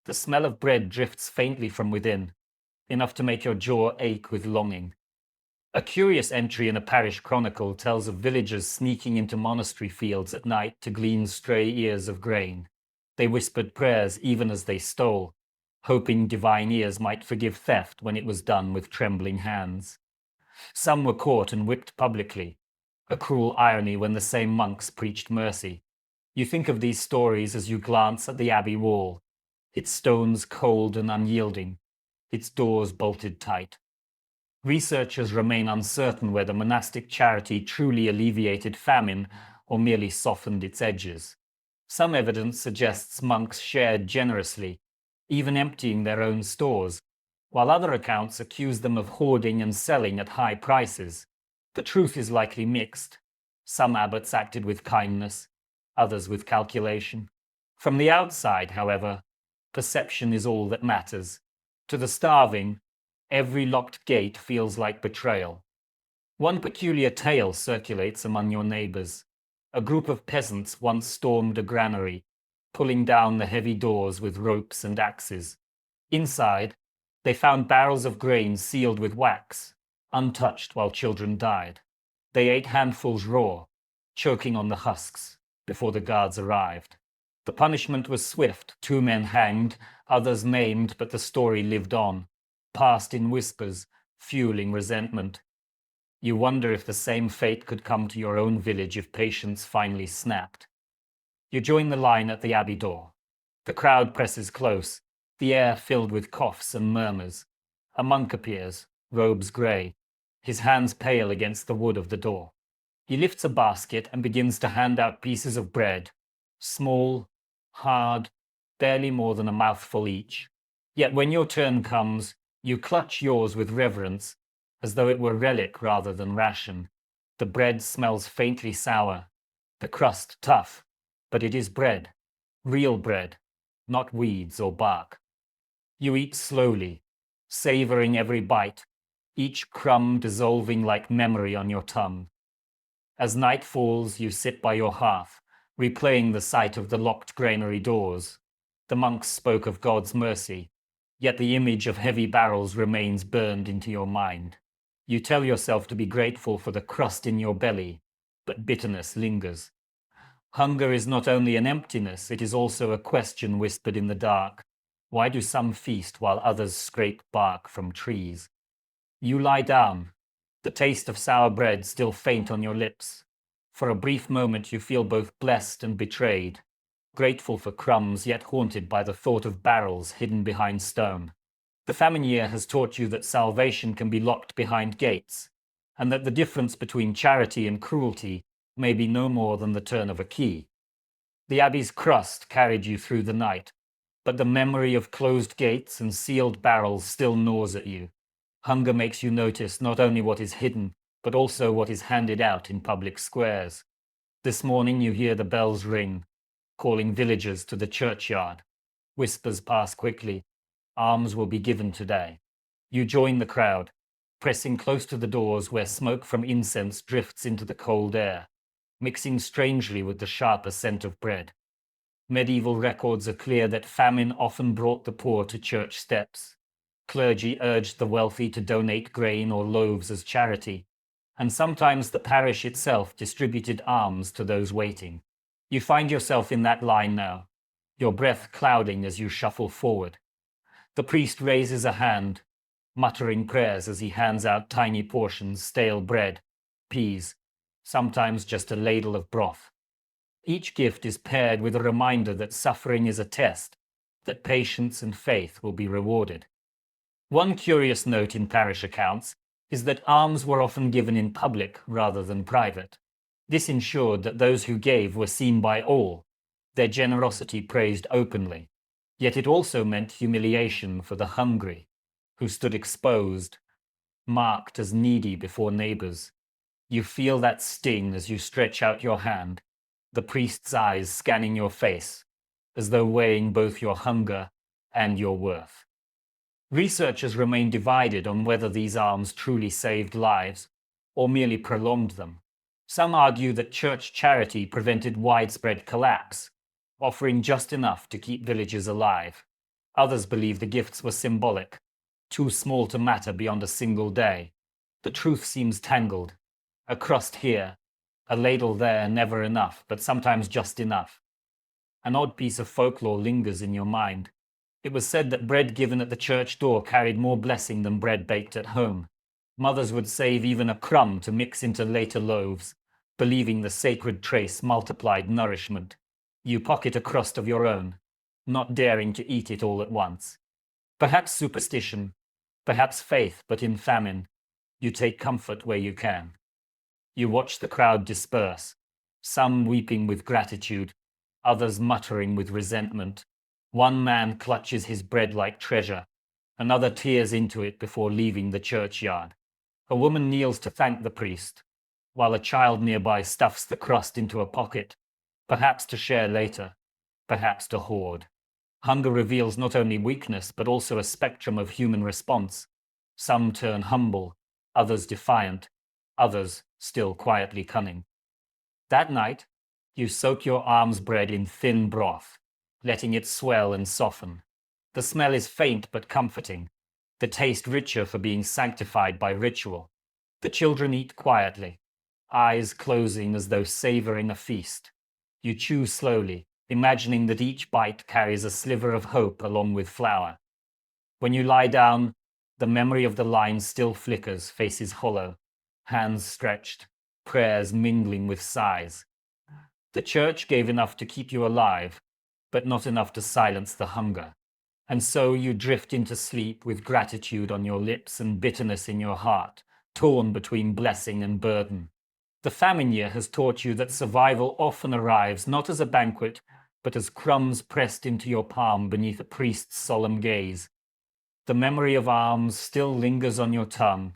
The smell of bread drifts faintly from within, enough to make your jaw ache with longing. A curious entry in a parish chronicle tells of villagers sneaking into monastery fields at night to glean stray ears of grain. They whispered prayers even as they stole, hoping divine ears might forgive theft when it was done with trembling hands. Some were caught and whipped publicly, a cruel irony when the same monks preached mercy. You think of these stories as you glance at the abbey wall, its stones cold and unyielding, its doors bolted tight. Researchers remain uncertain whether monastic charity truly alleviated famine or merely softened its edges. Some evidence suggests monks shared generously, even emptying their own stores, while other accounts accuse them of hoarding and selling at high prices. The truth is likely mixed. Some abbots acted with kindness, others with calculation. From the outside, however, perception is all that matters. To the starving, every locked gate feels like betrayal. One peculiar tale circulates among your neighbors. A group of peasants once stormed a granary, pulling down the heavy doors with ropes and axes. Inside, they found barrels of grain sealed with wax, untouched while children died. They ate handfuls raw, choking on the husks, before the guards arrived. The punishment was swift. 2 men hanged, others maimed, but the story lived on, passed in whispers, fueling resentment. You wonder if the same fate could come to your own village if patience finally snapped. You join the line at the abbey door. The crowd presses close, the air filled with coughs and murmurs. A monk appears, robes grey, his hands pale against the wood of the door. He lifts a basket and begins to hand out pieces of bread, small, hard, barely more than a mouthful each. Yet when your turn comes, you clutch yours with reverence, as though it were relic rather than ration. The bread smells faintly sour, the crust tough, but it is bread, real bread, not weeds or bark. You eat slowly, savoring every bite, each crumb dissolving like memory on your tongue. As night falls, you sit by your hearth, replaying the sight of the locked granary doors. The monks spoke of God's mercy, yet the image of heavy barrels remains burned into your mind. You tell yourself to be grateful for the crust in your belly, but bitterness lingers. Hunger is not only an emptiness, it is also a question whispered in the dark. Why do some feast while others scrape bark from trees? You lie down, the taste of sour bread still faint on your lips. For a brief moment you feel both blessed and betrayed, grateful for crumbs yet haunted by the thought of barrels hidden behind stone. The famine year has taught you that salvation can be locked behind gates, and that the difference between charity and cruelty may be no more than the turn of a key. The abbey's crust carried you through the night, but the memory of closed gates and sealed barrels still gnaws at you. Hunger makes you notice not only what is hidden, but also what is handed out in public squares. This morning you hear the bells ring, calling villagers to the churchyard. Whispers pass quickly. Alms will be given today. You join the crowd, pressing close to the doors where smoke from incense drifts into the cold air, mixing strangely with the sharper scent of bread. Medieval records are clear that famine often brought the poor to church steps. Clergy urged the wealthy to donate grain or loaves as charity, and sometimes the parish itself distributed alms to those waiting. You find yourself in that line now, your breath clouding as you shuffle forward. The priest raises a hand, muttering prayers as he hands out tiny portions, stale bread, peas, sometimes just a ladle of broth. Each gift is paired with a reminder that suffering is a test, that patience and faith will be rewarded. One curious note in parish accounts is that alms were often given in public rather than private. This ensured that those who gave were seen by all, their generosity praised openly. Yet it also meant humiliation for the hungry, who stood exposed, marked as needy before neighbors. You feel that sting as you stretch out your hand, the priest's eyes scanning your face, as though weighing both your hunger and your worth. Researchers remain divided on whether these alms truly saved lives or merely prolonged them. Some argue that church charity prevented widespread collapse, offering just enough to keep villages alive. Others believe the gifts were symbolic, too small to matter beyond a single day. The truth seems tangled. A crust here, a ladle there, never enough, but sometimes just enough. An odd piece of folklore lingers in your mind. It was said that bread given at the church door carried more blessing than bread baked at home. Mothers would save even a crumb to mix into later loaves, believing the sacred trace multiplied nourishment. You pocket a crust of your own, not daring to eat it all at once. Perhaps superstition, perhaps faith, but in famine, you take comfort where you can. You watch the crowd disperse, some weeping with gratitude, others muttering with resentment. One man clutches his bread like treasure, another tears into it before leaving the churchyard. A woman kneels to thank the priest, while a child nearby stuffs the crust into a pocket, perhaps to share later, perhaps to hoard. Hunger reveals not only weakness, but also a spectrum of human response. Some turn humble, others defiant, others still quietly cunning. That night, you soak your alms bread in thin broth, letting it swell and soften. The smell is faint but comforting, the taste richer for being sanctified by ritual. The children eat quietly, eyes closing as though savoring a feast. You chew slowly, imagining that each bite carries a sliver of hope along with flour. When you lie down, the memory of the line still flickers, faces hollow, hands stretched, prayers mingling with sighs. The church gave enough to keep you alive, but not enough to silence the hunger. And so you drift into sleep with gratitude on your lips and bitterness in your heart, torn between blessing and burden. The famine year has taught you that survival often arrives not as a banquet, but as crumbs pressed into your palm beneath a priest's solemn gaze. The memory of alms still lingers on your tongue,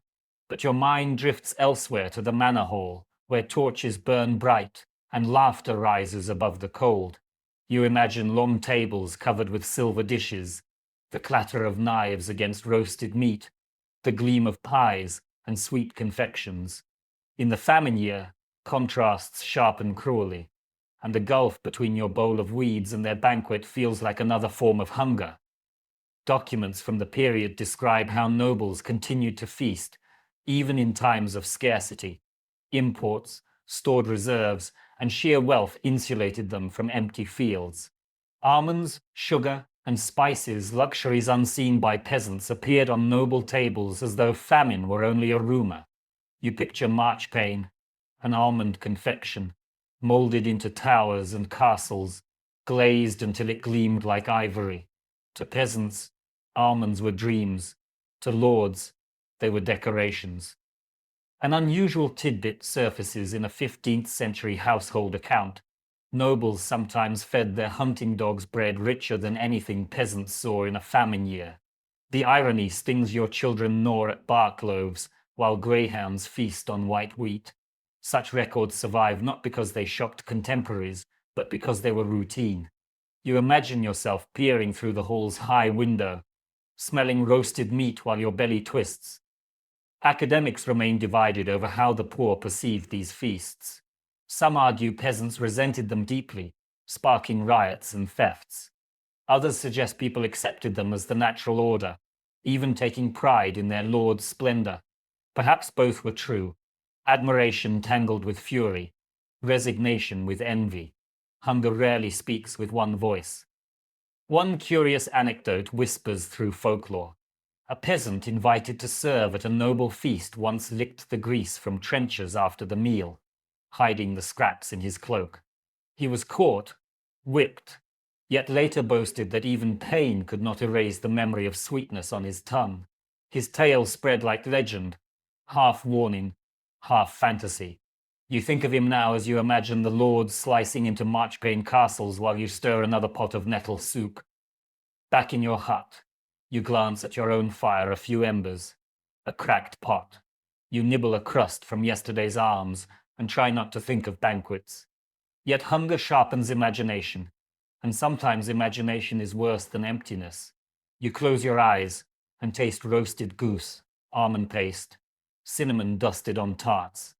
but your mind drifts elsewhere to the manor hall, where torches burn bright and laughter rises above the cold. You imagine long tables covered with silver dishes, the clatter of knives against roasted meat, the gleam of pies and sweet confections. In the famine year, contrasts sharpen cruelly, and the gulf between your bowl of weeds and their banquet feels like another form of hunger. Documents from the period describe how nobles continued to feast, even in times of scarcity. Imports, stored reserves, and sheer wealth insulated them from empty fields. Almonds, sugar, and spices, luxuries unseen by peasants, appeared on noble tables as though famine were only a rumor. You picture marchpane, an almond confection, molded into towers and castles, glazed until it gleamed like ivory. To peasants, almonds were dreams. To lords, they were decorations. An unusual tidbit surfaces in a 15th century household account. Nobles sometimes fed their hunting dogs bread richer than anything peasants saw in a famine year. The irony stings your children gnaw at bark loaves, while greyhounds feast on white wheat. Such records survive not because they shocked contemporaries, but because they were routine. You imagine yourself peering through the hall's high window, smelling roasted meat while your belly twists. Academics remain divided over how the poor perceived these feasts. Some argue peasants resented them deeply, sparking riots and thefts. Others suggest people accepted them as the natural order, even taking pride in their lord's splendor. Perhaps both were true. Admiration tangled with fury, resignation with envy. Hunger rarely speaks with one voice. One curious anecdote whispers through folklore. A peasant invited to serve at a noble feast once licked the grease from trenchers after the meal, hiding the scraps in his cloak. He was caught, whipped, yet later boasted that even pain could not erase the memory of sweetness on his tongue. His tale spread like legend, half warning, half fantasy. You think of him now as you imagine the lords slicing into marchpane castles while you stir another pot of nettle soup. Back in your hut, you glance at your own fire, a few embers, a cracked pot. You nibble a crust from yesterday's alms and try not to think of banquets. Yet hunger sharpens imagination, and sometimes imagination is worse than emptiness. You close your eyes and taste roasted goose, almond paste, cinnamon dusted on tarts.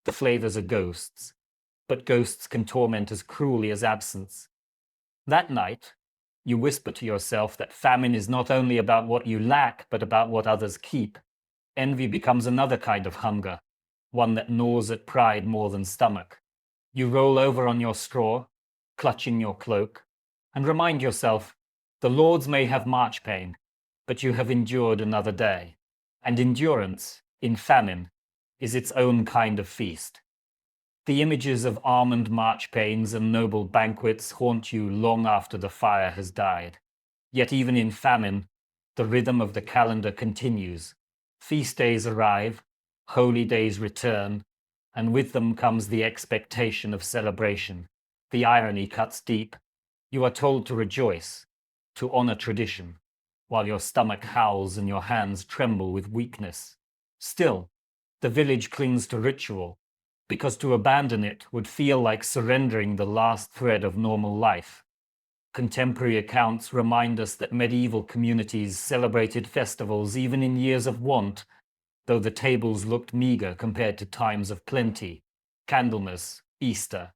The flavors are ghosts, but ghosts can torment as cruelly as absence. That night, you whisper to yourself that famine is not only about what you lack, but about what others keep. Envy becomes another kind of hunger, one that gnaws at pride more than stomach. You roll over on your straw, clutching your cloak, and remind yourself, the lords may have marchpane, but you have endured another day. And endurance, in famine, is its own kind of feast. The images of almond marchpanes and noble banquets haunt you long after the fire has died. Yet even in famine, the rhythm of the calendar continues. Feast days arrive, holy days return, and with them comes the expectation of celebration. The irony cuts deep. You are told to rejoice, to honor tradition, while your stomach howls and your hands tremble with weakness. Still, the village clings to ritual, because to abandon it would feel like surrendering the last thread of normal life. Contemporary accounts remind us that medieval communities celebrated festivals even in years of want, though the tables looked meager compared to times of plenty. Candlemas, Easter,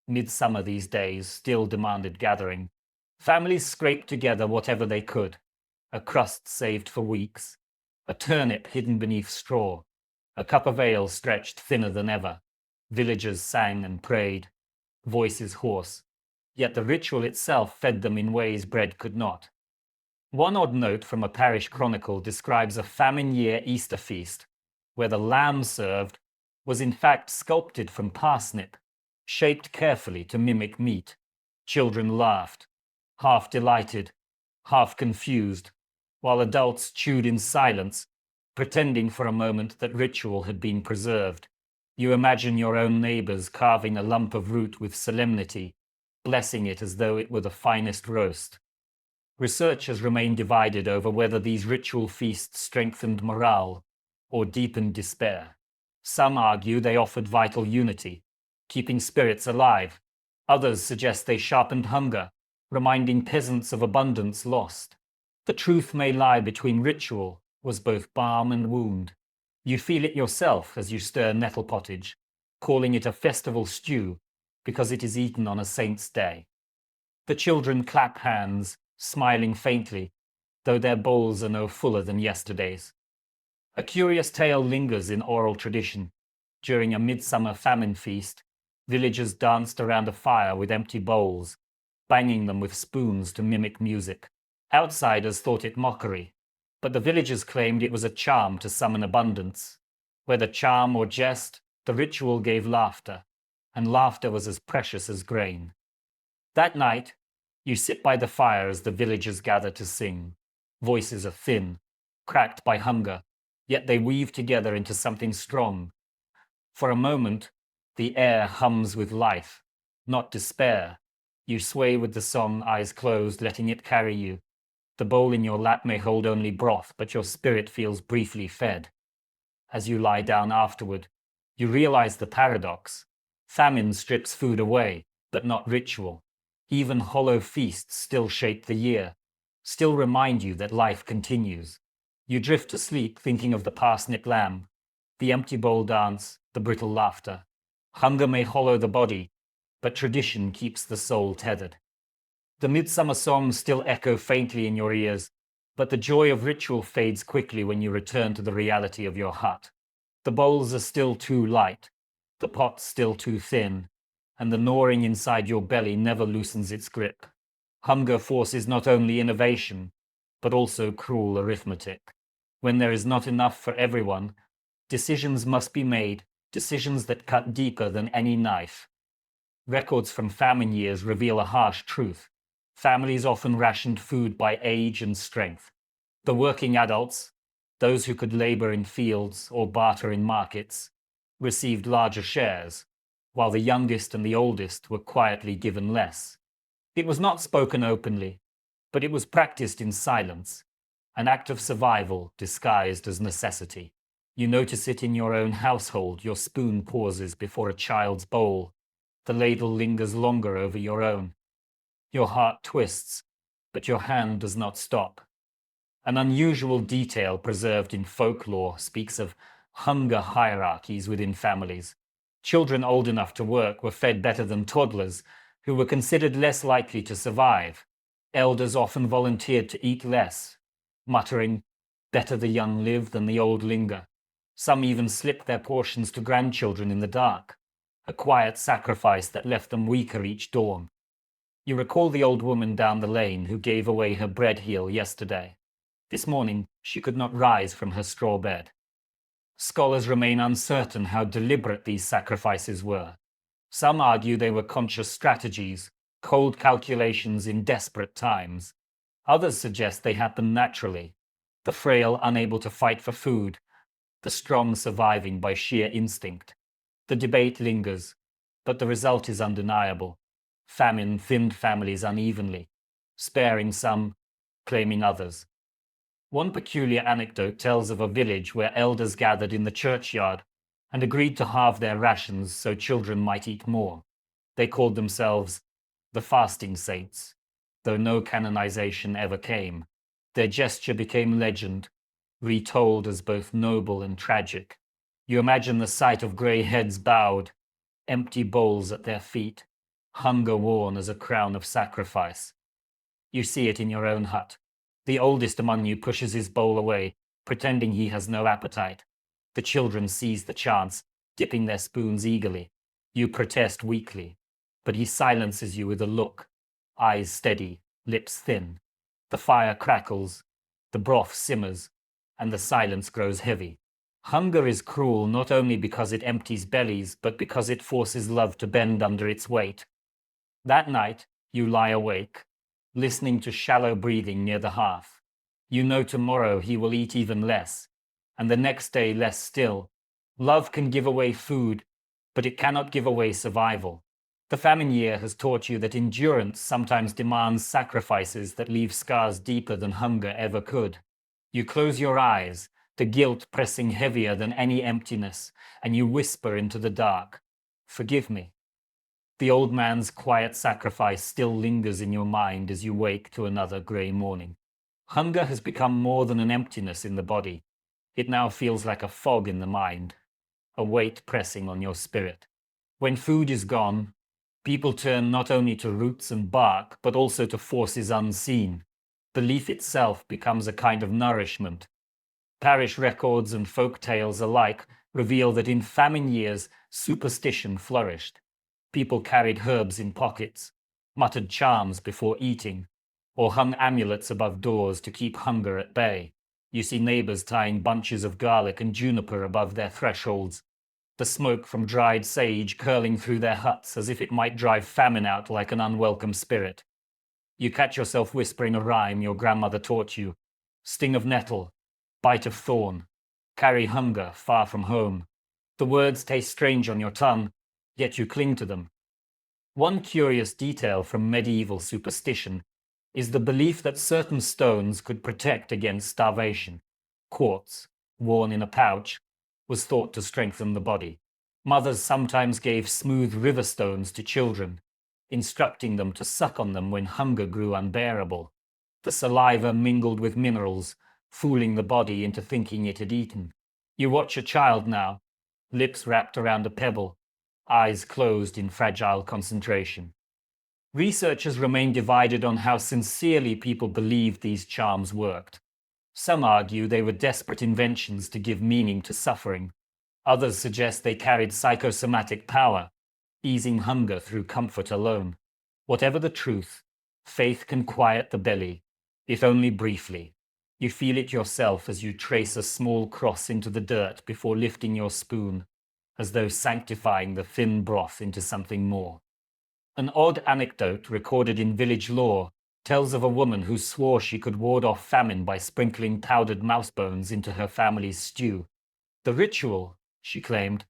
Midsummer these days still demanded gathering. Families scraped together whatever they could, a crust saved for weeks, a turnip hidden beneath straw, a cup of ale stretched thinner than ever. Villagers sang and prayed, voices hoarse, yet the ritual itself fed them in ways bread could not. One odd note from a parish chronicle describes a famine year Easter feast, where the lamb served was in fact sculpted from parsnip, shaped carefully to mimic meat. Children laughed, half delighted, half confused, while adults chewed in silence, pretending for a moment that ritual had been preserved. You imagine your own neighbors carving a lump of root with solemnity, blessing it as though it were the finest roast. Researchers remain divided over whether these ritual feasts strengthened morale or deepened despair. Some argue they offered vital unity, keeping spirits alive. Others suggest they sharpened hunger, reminding peasants of abundance lost. The truth may lie between ritual was both balm and wound. You feel it yourself as you stir nettle pottage, calling it a festival stew because it is eaten on a saint's day. The children clap hands, smiling faintly, though their bowls are no fuller than yesterday's. A curious tale lingers in oral tradition. During a midsummer famine feast, villagers danced around a fire with empty bowls, banging them with spoons to mimic music. Outsiders thought it mockery, but the villagers claimed it was a charm to summon abundance. Whether charm or jest, the ritual gave laughter, and laughter was as precious as grain. That night, you sit by the fire as the villagers gather to sing. Voices are thin, cracked by hunger, yet they weave together into something strong. For a moment, the air hums with life, not despair. You sway with the song, eyes closed, letting it carry you. The bowl in your lap may hold only broth, but your spirit feels briefly fed. As you lie down afterward, you realize the paradox. Famine strips food away, but not ritual. Even hollow feasts still shape the year, still remind you that life continues. You drift to sleep thinking of the parsnip lamb, the empty bowl dance, the brittle laughter. Hunger may hollow the body, but tradition keeps the soul tethered. The midsummer songs still echo faintly in your ears, but the joy of ritual fades quickly when you return to the reality of your hut. The bowls are still too light, the pot still too thin, and the gnawing inside your belly never loosens its grip. Hunger forces not only innovation, but also cruel arithmetic. When there is not enough for everyone, decisions must be made, decisions that cut deeper than any knife. Records from famine years reveal a harsh truth. Families often rationed food by age and strength. The working adults, those who could labor in fields or barter in markets, received larger shares, while the youngest and the oldest were quietly given less. It was not spoken openly, but it was practiced in silence, an act of survival disguised as necessity. You notice it in your own household. Your spoon pauses before a child's bowl. The ladle lingers longer over your own. Your heart twists, but your hand does not stop. An unusual detail preserved in folklore speaks of hunger hierarchies within families. Children old enough to work were fed better than toddlers, who were considered less likely to survive. Elders often volunteered to eat less, muttering, "Better the young live than the old linger." Some even slipped their portions to grandchildren in the dark, a quiet sacrifice that left them weaker each dawn. You recall the old woman down the lane who gave away her bread heel yesterday. This morning, she could not rise from her straw bed. Scholars remain uncertain how deliberate these sacrifices were. Some argue they were conscious strategies, cold calculations in desperate times. Others suggest they happened naturally, the frail unable to fight for food, the strong surviving by sheer instinct. The debate lingers, but the result is undeniable. Famine thinned families unevenly, sparing some, claiming others. One peculiar anecdote tells of a village where elders gathered in the churchyard and agreed to halve their rations so children might eat more. They called themselves the fasting saints, though no canonization ever came. Their gesture became legend, retold as both noble and tragic. You imagine the sight of grey heads bowed, empty bowls at their feet, hunger worn as a crown of sacrifice. You see it in your own hut. The oldest among you pushes his bowl away, pretending he has no appetite. The children seize the chance, dipping their spoons eagerly. You protest weakly, but he silences you with a look, eyes steady, lips thin. The fire crackles, the broth simmers, and the silence grows heavy. Hunger is cruel not only because it empties bellies, but because it forces love to bend under its weight. That night, you lie awake, listening to shallow breathing near the hearth. You know tomorrow he will eat even less, and the next day less still. Love can give away food, but it cannot give away survival. The famine year has taught you that endurance sometimes demands sacrifices that leave scars deeper than hunger ever could. You close your eyes, the guilt pressing heavier than any emptiness, and you whisper into the dark, "Forgive me." The old man's quiet sacrifice still lingers in your mind as you wake to another grey morning. Hunger has become more than an emptiness in the body. It now feels like a fog in the mind, a weight pressing on your spirit. When food is gone, people turn not only to roots and bark, but also to forces unseen. The leaf itself becomes a kind of nourishment. Parish records and folk tales alike reveal that in famine years, superstition flourished. People carried herbs in pockets, muttered charms before eating, or hung amulets above doors to keep hunger at bay. You see neighbors tying bunches of garlic and juniper above their thresholds, the smoke from dried sage curling through their huts as if it might drive famine out like an unwelcome spirit. You catch yourself whispering a rhyme your grandmother taught you: sting of nettle, bite of thorn, carry hunger far from home. The words taste strange on your tongue, yet you cling to them. One curious detail from medieval superstition is the belief that certain stones could protect against starvation. Quartz, worn in a pouch, was thought to strengthen the body. Mothers sometimes gave smooth river stones to children, instructing them to suck on them when hunger grew unbearable. The saliva mingled with minerals, fooling the body into thinking it had eaten. You watch a child now, lips wrapped around a pebble, eyes closed in fragile concentration. Researchers remain divided on how sincerely people believed these charms worked. Some argue they were desperate inventions to give meaning to suffering. Others suggest they carried psychosomatic power, easing hunger through comfort alone. Whatever the truth, faith can quiet the belly, if only briefly. You feel it yourself as you trace a small cross into the dirt before lifting your spoon, as though sanctifying the thin broth into something more. An odd anecdote recorded in village lore tells of a woman who swore she could ward off famine by sprinkling powdered mouse bones into her family's stew. The ritual, she claimed,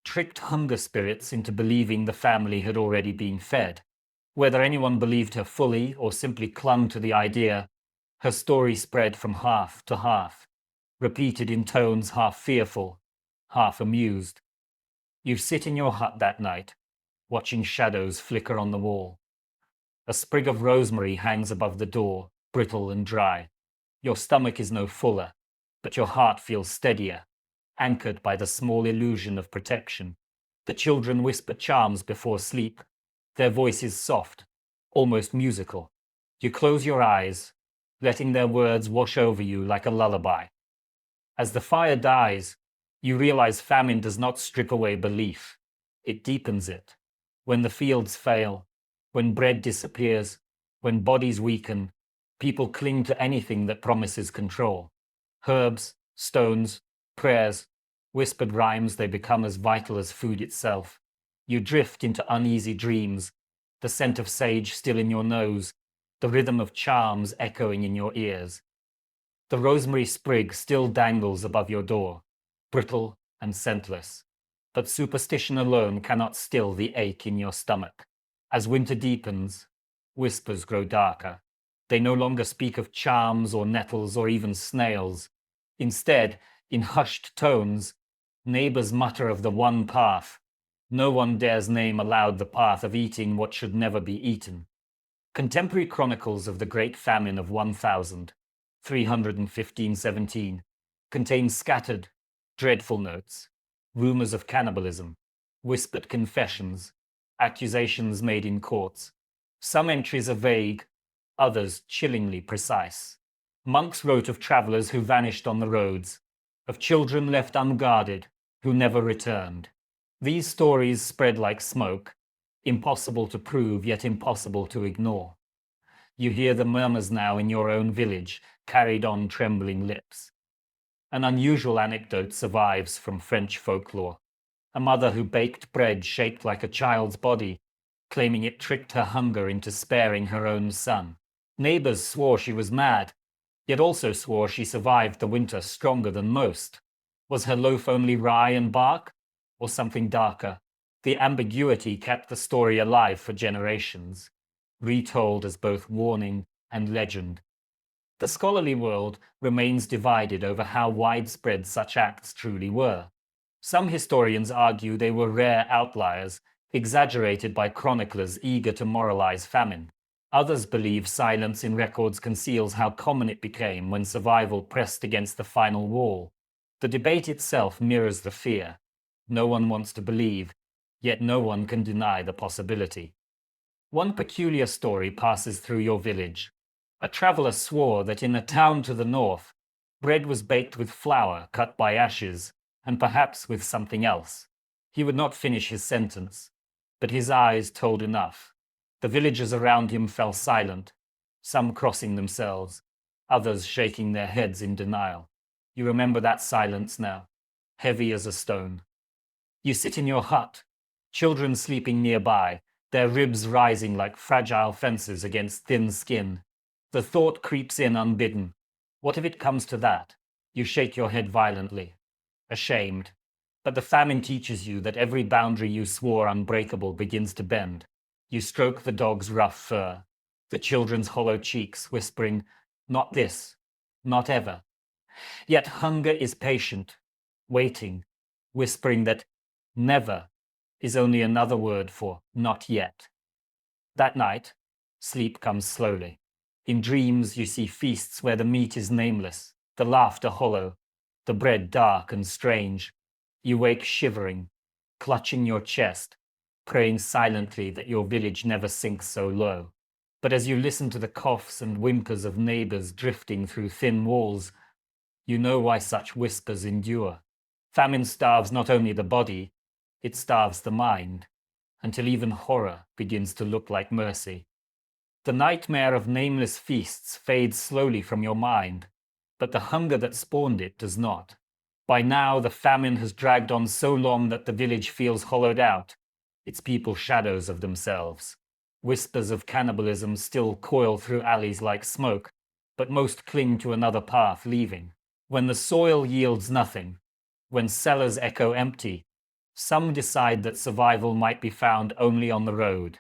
tricked hunger spirits into believing the family had already been fed. Whether anyone believed her fully or simply clung to the idea, her story spread from half to half, repeated in tones half fearful, half amused. You sit in your hut that night, watching shadows flicker on the wall. A sprig of rosemary hangs above the door, brittle and dry. Your stomach is no fuller, but your heart feels steadier, anchored by the small illusion of protection. The children whisper charms before sleep, their voices soft, almost musical. You close your eyes, letting their words wash over you like a lullaby. As the fire dies, you realize famine does not strip away belief. It deepens it. When the fields fail, when bread disappears, when bodies weaken, people cling to anything that promises control. Herbs, stones, prayers, whispered rhymes, they become as vital as food itself. You drift into uneasy dreams, the scent of sage still in your nose, the rhythm of charms echoing in your ears. The rosemary sprig still dangles above your door, brittle and scentless. But superstition alone cannot still the ache in your stomach. As winter deepens, whispers grow darker. They no longer speak of charms or nettles or even snails. Instead, in hushed tones, neighbors mutter of the one path. No one dares name aloud the path of eating what should never be eaten. Contemporary chronicles of the Great Famine of 1315-17 contain scattered, dreadful notes, rumors of cannibalism, whispered confessions, accusations made in courts. Some entries are vague, others chillingly precise. Monks wrote of travelers who vanished on the roads, of children left unguarded who never returned. These stories spread like smoke, impossible to prove yet impossible to ignore. You hear the murmurs now in your own village, carried on trembling lips. An unusual anecdote survives from French folklore. A mother who baked bread shaped like a child's body, claiming it tricked her hunger into sparing her own son. Neighbors swore she was mad, yet also swore she survived the winter stronger than most. Was her loaf only rye and bark, or something darker? The ambiguity kept the story alive for generations, retold as both warning and legend. The scholarly world remains divided over how widespread such acts truly were. Some historians argue they were rare outliers, exaggerated by chroniclers eager to moralize famine. Others believe silence in records conceals how common it became when survival pressed against the final wall. The debate itself mirrors the fear. No one wants to believe, yet no one can deny the possibility. One peculiar story passes through your village. A traveler swore that in a town to the north, bread was baked with flour cut by ashes, and perhaps with something else. He would not finish his sentence, but his eyes told enough. The villagers around him fell silent, some crossing themselves, others shaking their heads in denial. You remember that silence now, heavy as a stone. You sit in your hut, children sleeping nearby, their ribs rising like fragile fences against thin skin. The thought creeps in unbidden. What if it comes to that? You shake your head violently, ashamed. But the famine teaches you that every boundary you swore unbreakable begins to bend. You stroke the dog's rough fur, the children's hollow cheeks, whispering, "Not this, not ever." Yet hunger is patient, waiting, whispering that never is only another word for not yet. That night, sleep comes slowly. In dreams, you see feasts where the meat is nameless, the laughter hollow, the bread dark and strange. You wake shivering, clutching your chest, praying silently that your village never sinks so low. But as you listen to the coughs and whimpers of neighbors drifting through thin walls, you know why such whispers endure. Famine starves not only the body, it starves the mind, until even horror begins to look like mercy. The nightmare of nameless feasts fades slowly from your mind, but the hunger that spawned it does not. By now, the famine has dragged on so long that the village feels hollowed out, its people shadows of themselves. Whispers of cannibalism still coil through alleys like smoke, but most cling to another path, leaving. When the soil yields nothing, when cellars echo empty, some decide that survival might be found only on the road.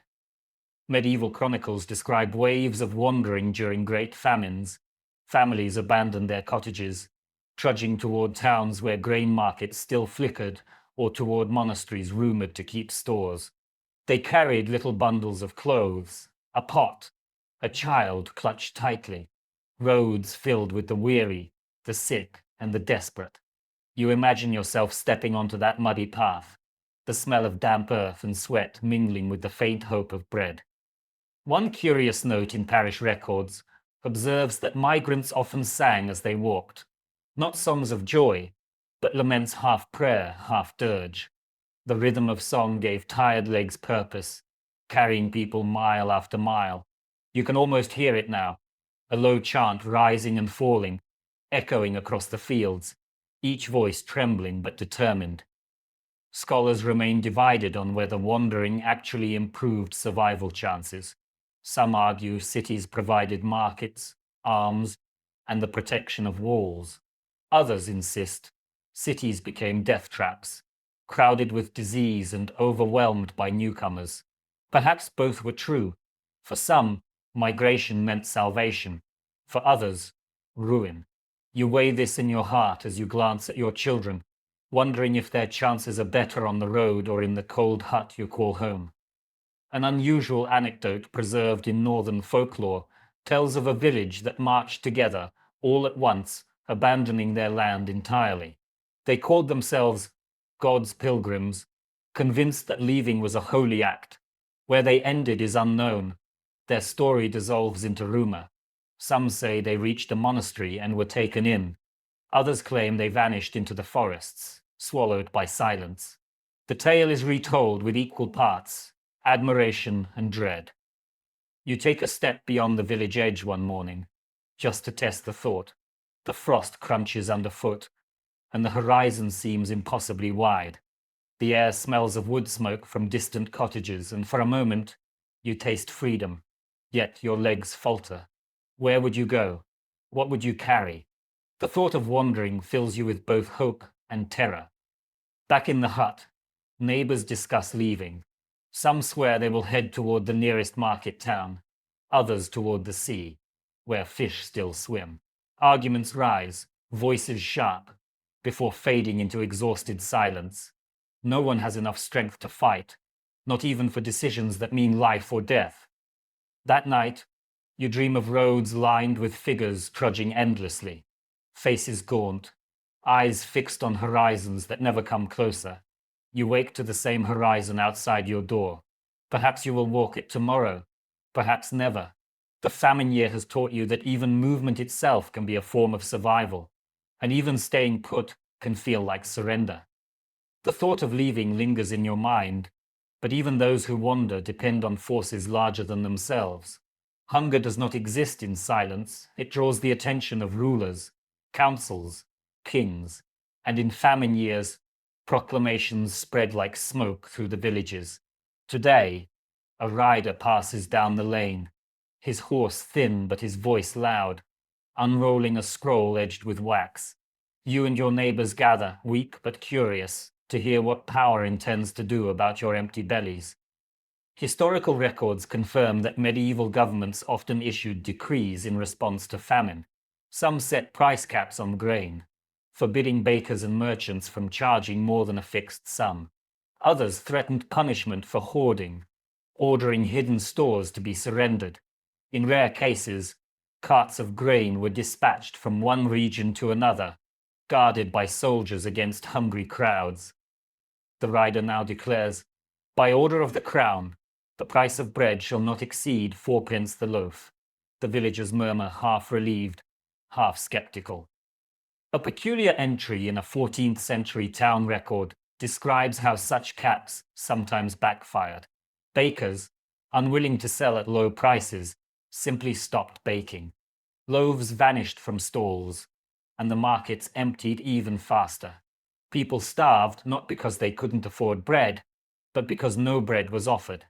Medieval chronicles describe waves of wandering during great famines. Families abandoned their cottages, trudging toward towns where grain markets still flickered, or toward monasteries rumored to keep stores. They carried little bundles of clothes, a pot, a child clutched tightly, roads filled with the weary, the sick, and the desperate. You imagine yourself stepping onto that muddy path, the smell of damp earth and sweat mingling with the faint hope of bread. One curious note in parish records observes that migrants often sang as they walked, not songs of joy, but laments half prayer, half dirge. The rhythm of song gave tired legs purpose, carrying people mile after mile. You can almost hear it now, a low chant rising and falling, echoing across the fields, each voice trembling but determined. Scholars remain divided on whether wandering actually improved survival chances. Some argue cities provided markets, arms, and the protection of walls. Others insist cities became death traps, crowded with disease and overwhelmed by newcomers. Perhaps both were true. For some, migration meant salvation. For others, ruin. You weigh this in your heart as you glance at your children, wondering if their chances are better on the road or in the cold hut you call home. An unusual anecdote preserved in northern folklore tells of a village that marched together all at once, abandoning their land entirely. They called themselves God's pilgrims, convinced that leaving was a holy act. Where they ended is unknown. Their story dissolves into rumor. Some say they reached a monastery and were taken in. Others claim they vanished into the forests, swallowed by silence. The tale is retold with equal parts, admiration and dread. You take a step beyond the village edge one morning, just to test the thought. The frost crunches underfoot, and the horizon seems impossibly wide. The air smells of wood smoke from distant cottages, and for a moment, you taste freedom. Yet your legs falter. Where would you go? What would you carry? The thought of wandering fills you with both hope and terror. Back in the hut, neighbors discuss leaving. Some swear they will head toward the nearest market town, others toward the sea, where fish still swim. Arguments rise, voices sharp, before fading into exhausted silence. No one has enough strength to fight, not even for decisions that mean life or death. That night, you dream of roads lined with figures trudging endlessly, faces gaunt, eyes fixed on horizons that never come closer. You wake to the same horizon outside your door. Perhaps you will walk it tomorrow, perhaps never. The famine year has taught you that even movement itself can be a form of survival, and even staying put can feel like surrender. The thought of leaving lingers in your mind, but even those who wander depend on forces larger than themselves. Hunger does not exist in silence. It draws the attention of rulers, councils, kings, and in famine years, proclamations spread like smoke through the villages. Today, a rider passes down the lane, his horse thin but his voice loud, unrolling a scroll edged with wax. You and your neighbors gather, weak but curious, to hear what power intends to do about your empty bellies. Historical records confirm that medieval governments often issued decrees in response to famine. Some set price caps on grain, forbidding bakers and merchants from charging more than a fixed sum. Others threatened punishment for hoarding, ordering hidden stores to be surrendered. In rare cases, carts of grain were dispatched from one region to another, guarded by soldiers against hungry crowds. The rider now declares, "By order of the crown, the price of bread shall not exceed 4 pence the loaf." The villagers murmur, half relieved, half skeptical. A peculiar entry in a 14th century town record describes how such caps sometimes backfired. Bakers, unwilling to sell at low prices, simply stopped baking. Loaves vanished from stalls, and the markets emptied even faster. People starved not because they couldn't afford bread, but because no bread was offered.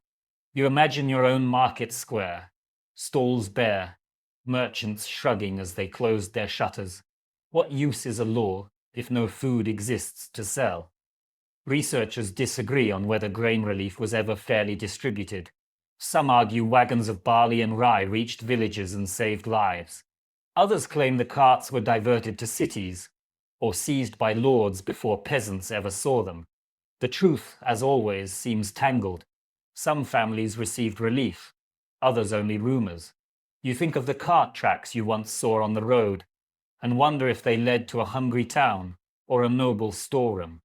You imagine your own market square, stalls bare, merchants shrugging as they closed their shutters. What use is a law if no food exists to sell? Researchers disagree on whether grain relief was ever fairly distributed. Some argue wagons of barley and rye reached villages and saved lives. Others claim the carts were diverted to cities, or seized by lords before peasants ever saw them. The truth, as always, seems tangled. Some families received relief, others only rumors. You think of the cart tracks you once saw on the road, and wonder if they led to a hungry town or a noble storeroom.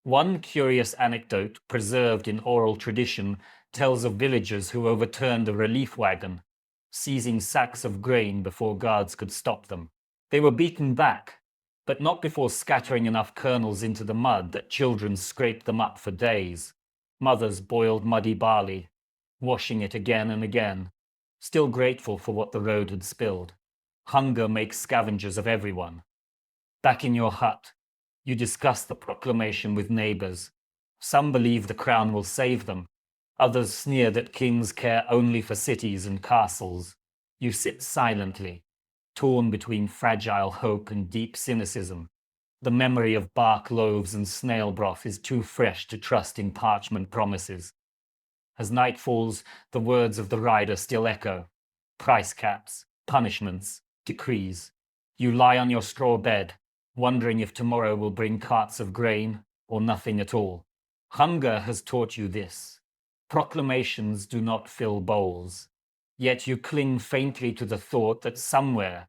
One curious anecdote preserved in oral tradition tells of villagers who overturned a relief wagon, seizing sacks of grain before guards could stop them. They were beaten back, but not before scattering enough kernels into the mud that children scraped them up for days. Mothers boiled muddy barley, washing it again and again, still grateful for what the road had spilled. Hunger makes scavengers of everyone. Back in your hut, you discuss the proclamation with neighbors, Some believe the crown will save them. Others sneer that kings care only for cities and castles. You sit silently, torn between fragile hope and deep cynicism. The memory of bark loaves and snail broth is too fresh to trust in parchment promises. As night falls, the words of the rider still echo. Price caps, punishments, decrees. You lie on your straw bed, wondering if tomorrow will bring carts of grain or nothing at all. Hunger has taught you this. Proclamations do not fill bowls. Yet you cling faintly to the thought that somewhere,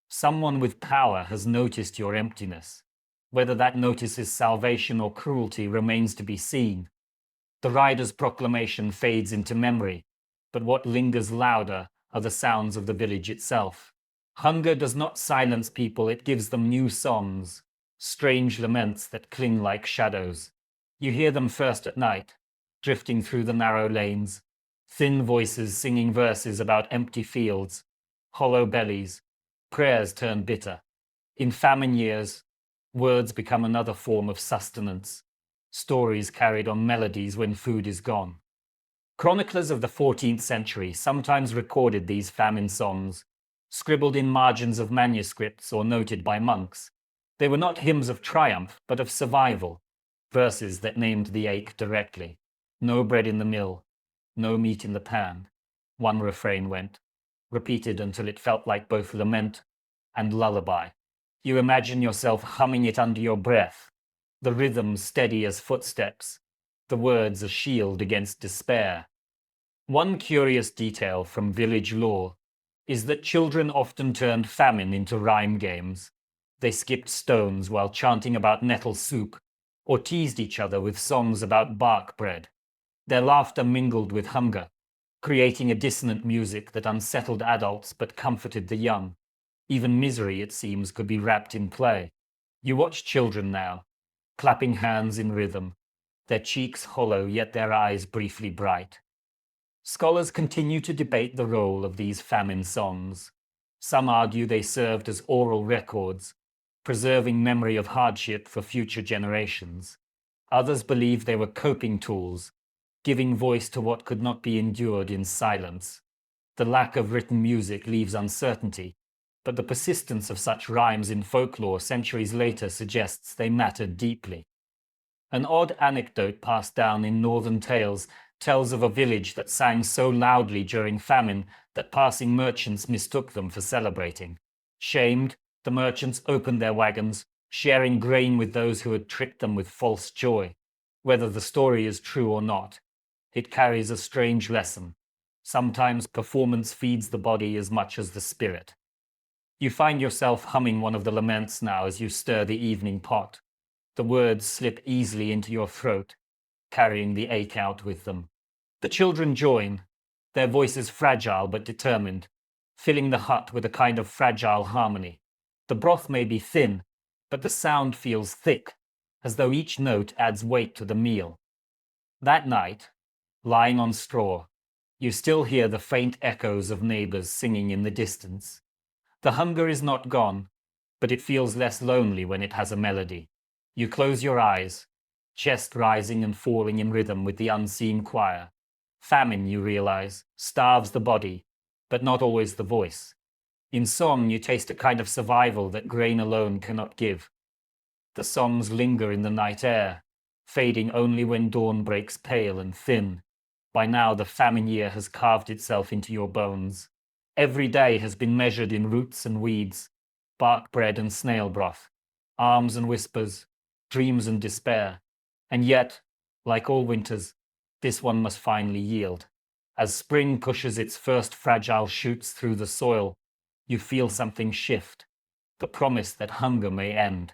someone with power has noticed your emptiness. Whether that notice is salvation or cruelty remains to be seen. The rider's proclamation fades into memory, but what lingers louder are the sounds of the village itself. Hunger does not silence people, it gives them new songs, strange laments that cling like shadows. You hear them first at night, drifting through the narrow lanes, thin voices singing verses about empty fields, hollow bellies, prayers turn bitter. In famine years, words become another form of sustenance, stories carried on melodies when food is gone. Chroniclers of the 14th century sometimes recorded these famine songs, scribbled in margins of manuscripts or noted by monks. They were not hymns of triumph, but of survival, verses that named the ache directly. No bread in the mill, no meat in the pan, one refrain went, repeated until it felt like both lament and lullaby. You imagine yourself humming it under your breath, the rhythm steady as footsteps, the words a shield against despair. One curious detail from village lore is that children often turned famine into rhyme games. They skipped stones while chanting about nettle soup, or teased each other with songs about bark bread. Their laughter mingled with hunger, creating a dissonant music that unsettled adults but comforted the young. Even misery, it seems, could be wrapped in play. You watch children now, clapping hands in rhythm, their cheeks hollow yet their eyes briefly bright. Scholars continue to debate the role of these famine songs. Some argue they served as oral records, preserving memory of hardship for future generations. Others believe they were coping tools, giving voice to what could not be endured in silence. The lack of written music leaves uncertainty, but the persistence of such rhymes in folklore centuries later suggests they mattered deeply. An odd anecdote passed down in northern tales tells of a village that sang so loudly during famine that passing merchants mistook them for celebrating. Shamed, the merchants opened their wagons, sharing grain with those who had tricked them with false joy. Whether the story is true or not, it carries a strange lesson. Sometimes performance feeds the body as much as the spirit. You find yourself humming one of the laments now as you stir the evening pot. The words slip easily into your throat, carrying the ache out with them. The children join, their voices fragile but determined, filling the hut with a kind of fragile harmony. The broth may be thin, but the sound feels thick, as though each note adds weight to the meal. That night, lying on straw, you still hear the faint echoes of neighbors singing in the distance. The hunger is not gone, but it feels less lonely when it has a melody. You close your eyes, chest rising and falling in rhythm with the unseen choir. Famine, you realize, starves the body, but not always the voice. In song, you taste a kind of survival that grain alone cannot give. The songs linger in the night air, fading only when dawn breaks pale and thin. By now, the famine year has carved itself into your bones. Every day has been measured in roots and weeds, bark bread and snail broth, arms and whispers, dreams and despair. And yet, like all winters, this one must finally yield. As spring pushes its first fragile shoots through the soil, you feel something shift, the promise that hunger may end.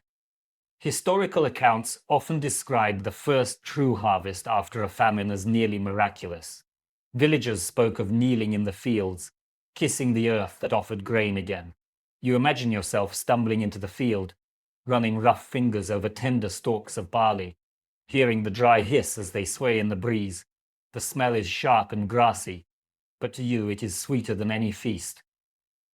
Historical accounts often describe the first true harvest after a famine as nearly miraculous. Villagers spoke of kneeling in the fields, kissing the earth that offered grain again. You imagine yourself stumbling into the field, running rough fingers over tender stalks of barley, hearing the dry hiss as they sway in the breeze. The smell is sharp and grassy, but to you it is sweeter than any feast.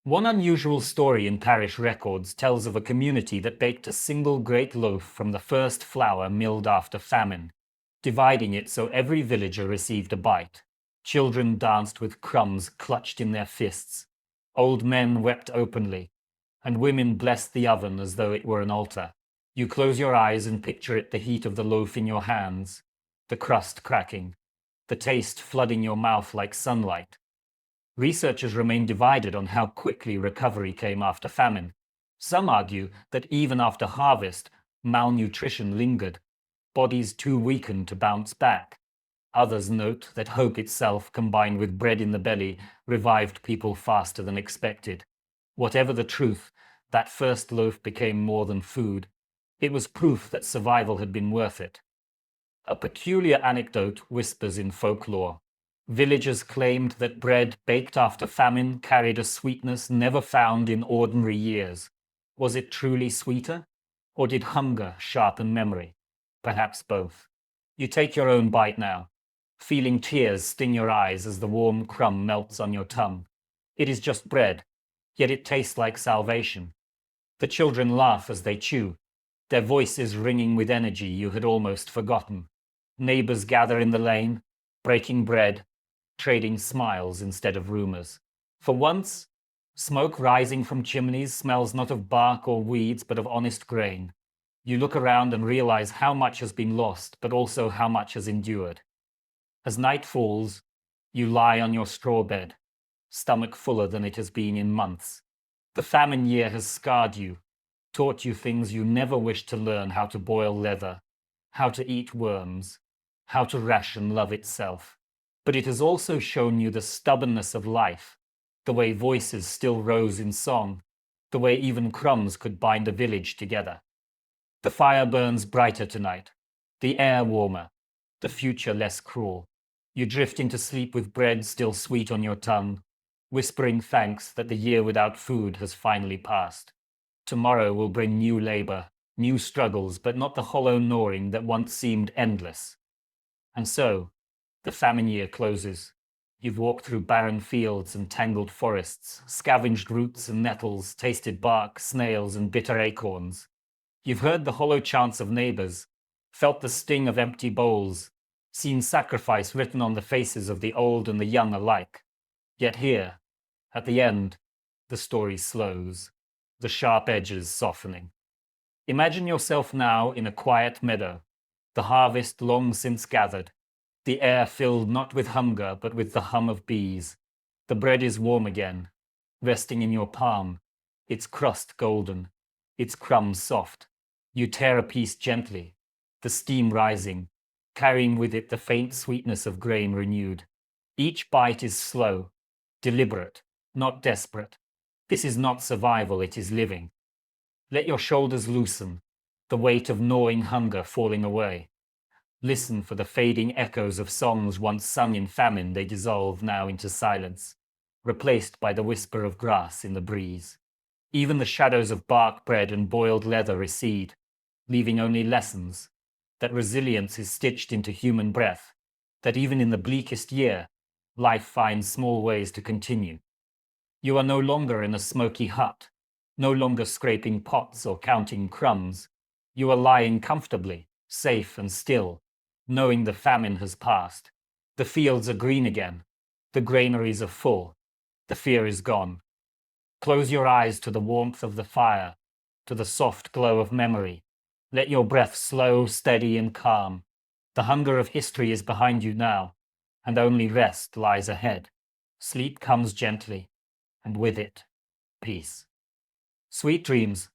One unusual story in parish records tells of a community that baked a single great loaf from the first flour milled after famine. dividing it so every villager received a bite. Children danced with crumbs clutched in their fists. Old men wept openly, and women blessed the oven as though it were an altar. You close your eyes and picture it, the heat of the loaf in your hands, the crust cracking, the taste flooding your mouth like sunlight. Researchers remain divided on how quickly recovery came after famine. Some argue that even after harvest, malnutrition lingered, bodies too weakened to bounce back. Others note that hope itself, combined with bread in the belly, revived people faster than expected. Whatever the truth, that first loaf became more than food. It was proof that survival had been worth it. A peculiar anecdote whispers in folklore. Villagers claimed that bread baked after famine carried a sweetness never found in ordinary years. Was it truly sweeter? Or did hunger sharpen memory? Perhaps both. You take your own bite now, feeling tears sting your eyes as the warm crumb melts on your tongue. It is just bread, yet it tastes like salvation. The children laugh as they chew, their voices ringing with energy you had almost forgotten. Neighbors gather in the lane, breaking bread, trading smiles instead of rumors. For once, smoke rising from chimneys smells not of bark or weeds, but of honest grain. You look around and realize how much has been lost, but also how much has endured. As night falls, you lie on your straw bed, stomach fuller than it has been in months. The famine year has scarred you, taught you things you never wished to learn: how to boil leather, how to eat worms, how to ration love itself. But it has also shown you the stubbornness of life, the way voices still rose in song, the way even crumbs could bind a village together. The fire burns brighter tonight, the air warmer, the future less cruel. You drift into sleep with bread still sweet on your tongue, whispering thanks that the year without food has finally passed. Tomorrow will bring new labor, new struggles, but not the hollow gnawing that once seemed endless. And so, the famine year closes. You've walked through barren fields and tangled forests, scavenged roots and nettles, tasted bark, snails, and bitter acorns. You've heard the hollow chants of neighbors, felt the sting of empty bowls, seen sacrifice written on the faces of the old and the young alike. Yet here, at the end, the story slows, the sharp edges softening. Imagine yourself now in a quiet meadow, the harvest long since gathered, the air filled not with hunger but with the hum of bees. The bread is warm again, resting in your palm, its crust golden, its crumbs soft. You tear a piece gently, the steam rising, carrying with it the faint sweetness of grain renewed. Each bite is slow, deliberate, not desperate. This is not survival, it is living. Let your shoulders loosen, the weight of gnawing hunger falling away. Listen for the fading echoes of songs once sung in famine. They dissolve now into silence, replaced by the whisper of grass in the breeze. Even the shadows of bark bread and boiled leather recede, leaving only lessons that resilience is stitched into human breath, that even in the bleakest year, life finds small ways to continue. You are no longer in a smoky hut, no longer scraping pots or counting crumbs. You are lying comfortably, safe and still, knowing the famine has passed. The fields are green again, the granaries are full, the fear is gone. Close your eyes to the warmth of the fire, to the soft glow of memory. Let your breath slow, steady, and calm. The hunger of history is behind you now, and only rest lies ahead. Sleep comes gently, and with it, peace. Sweet dreams.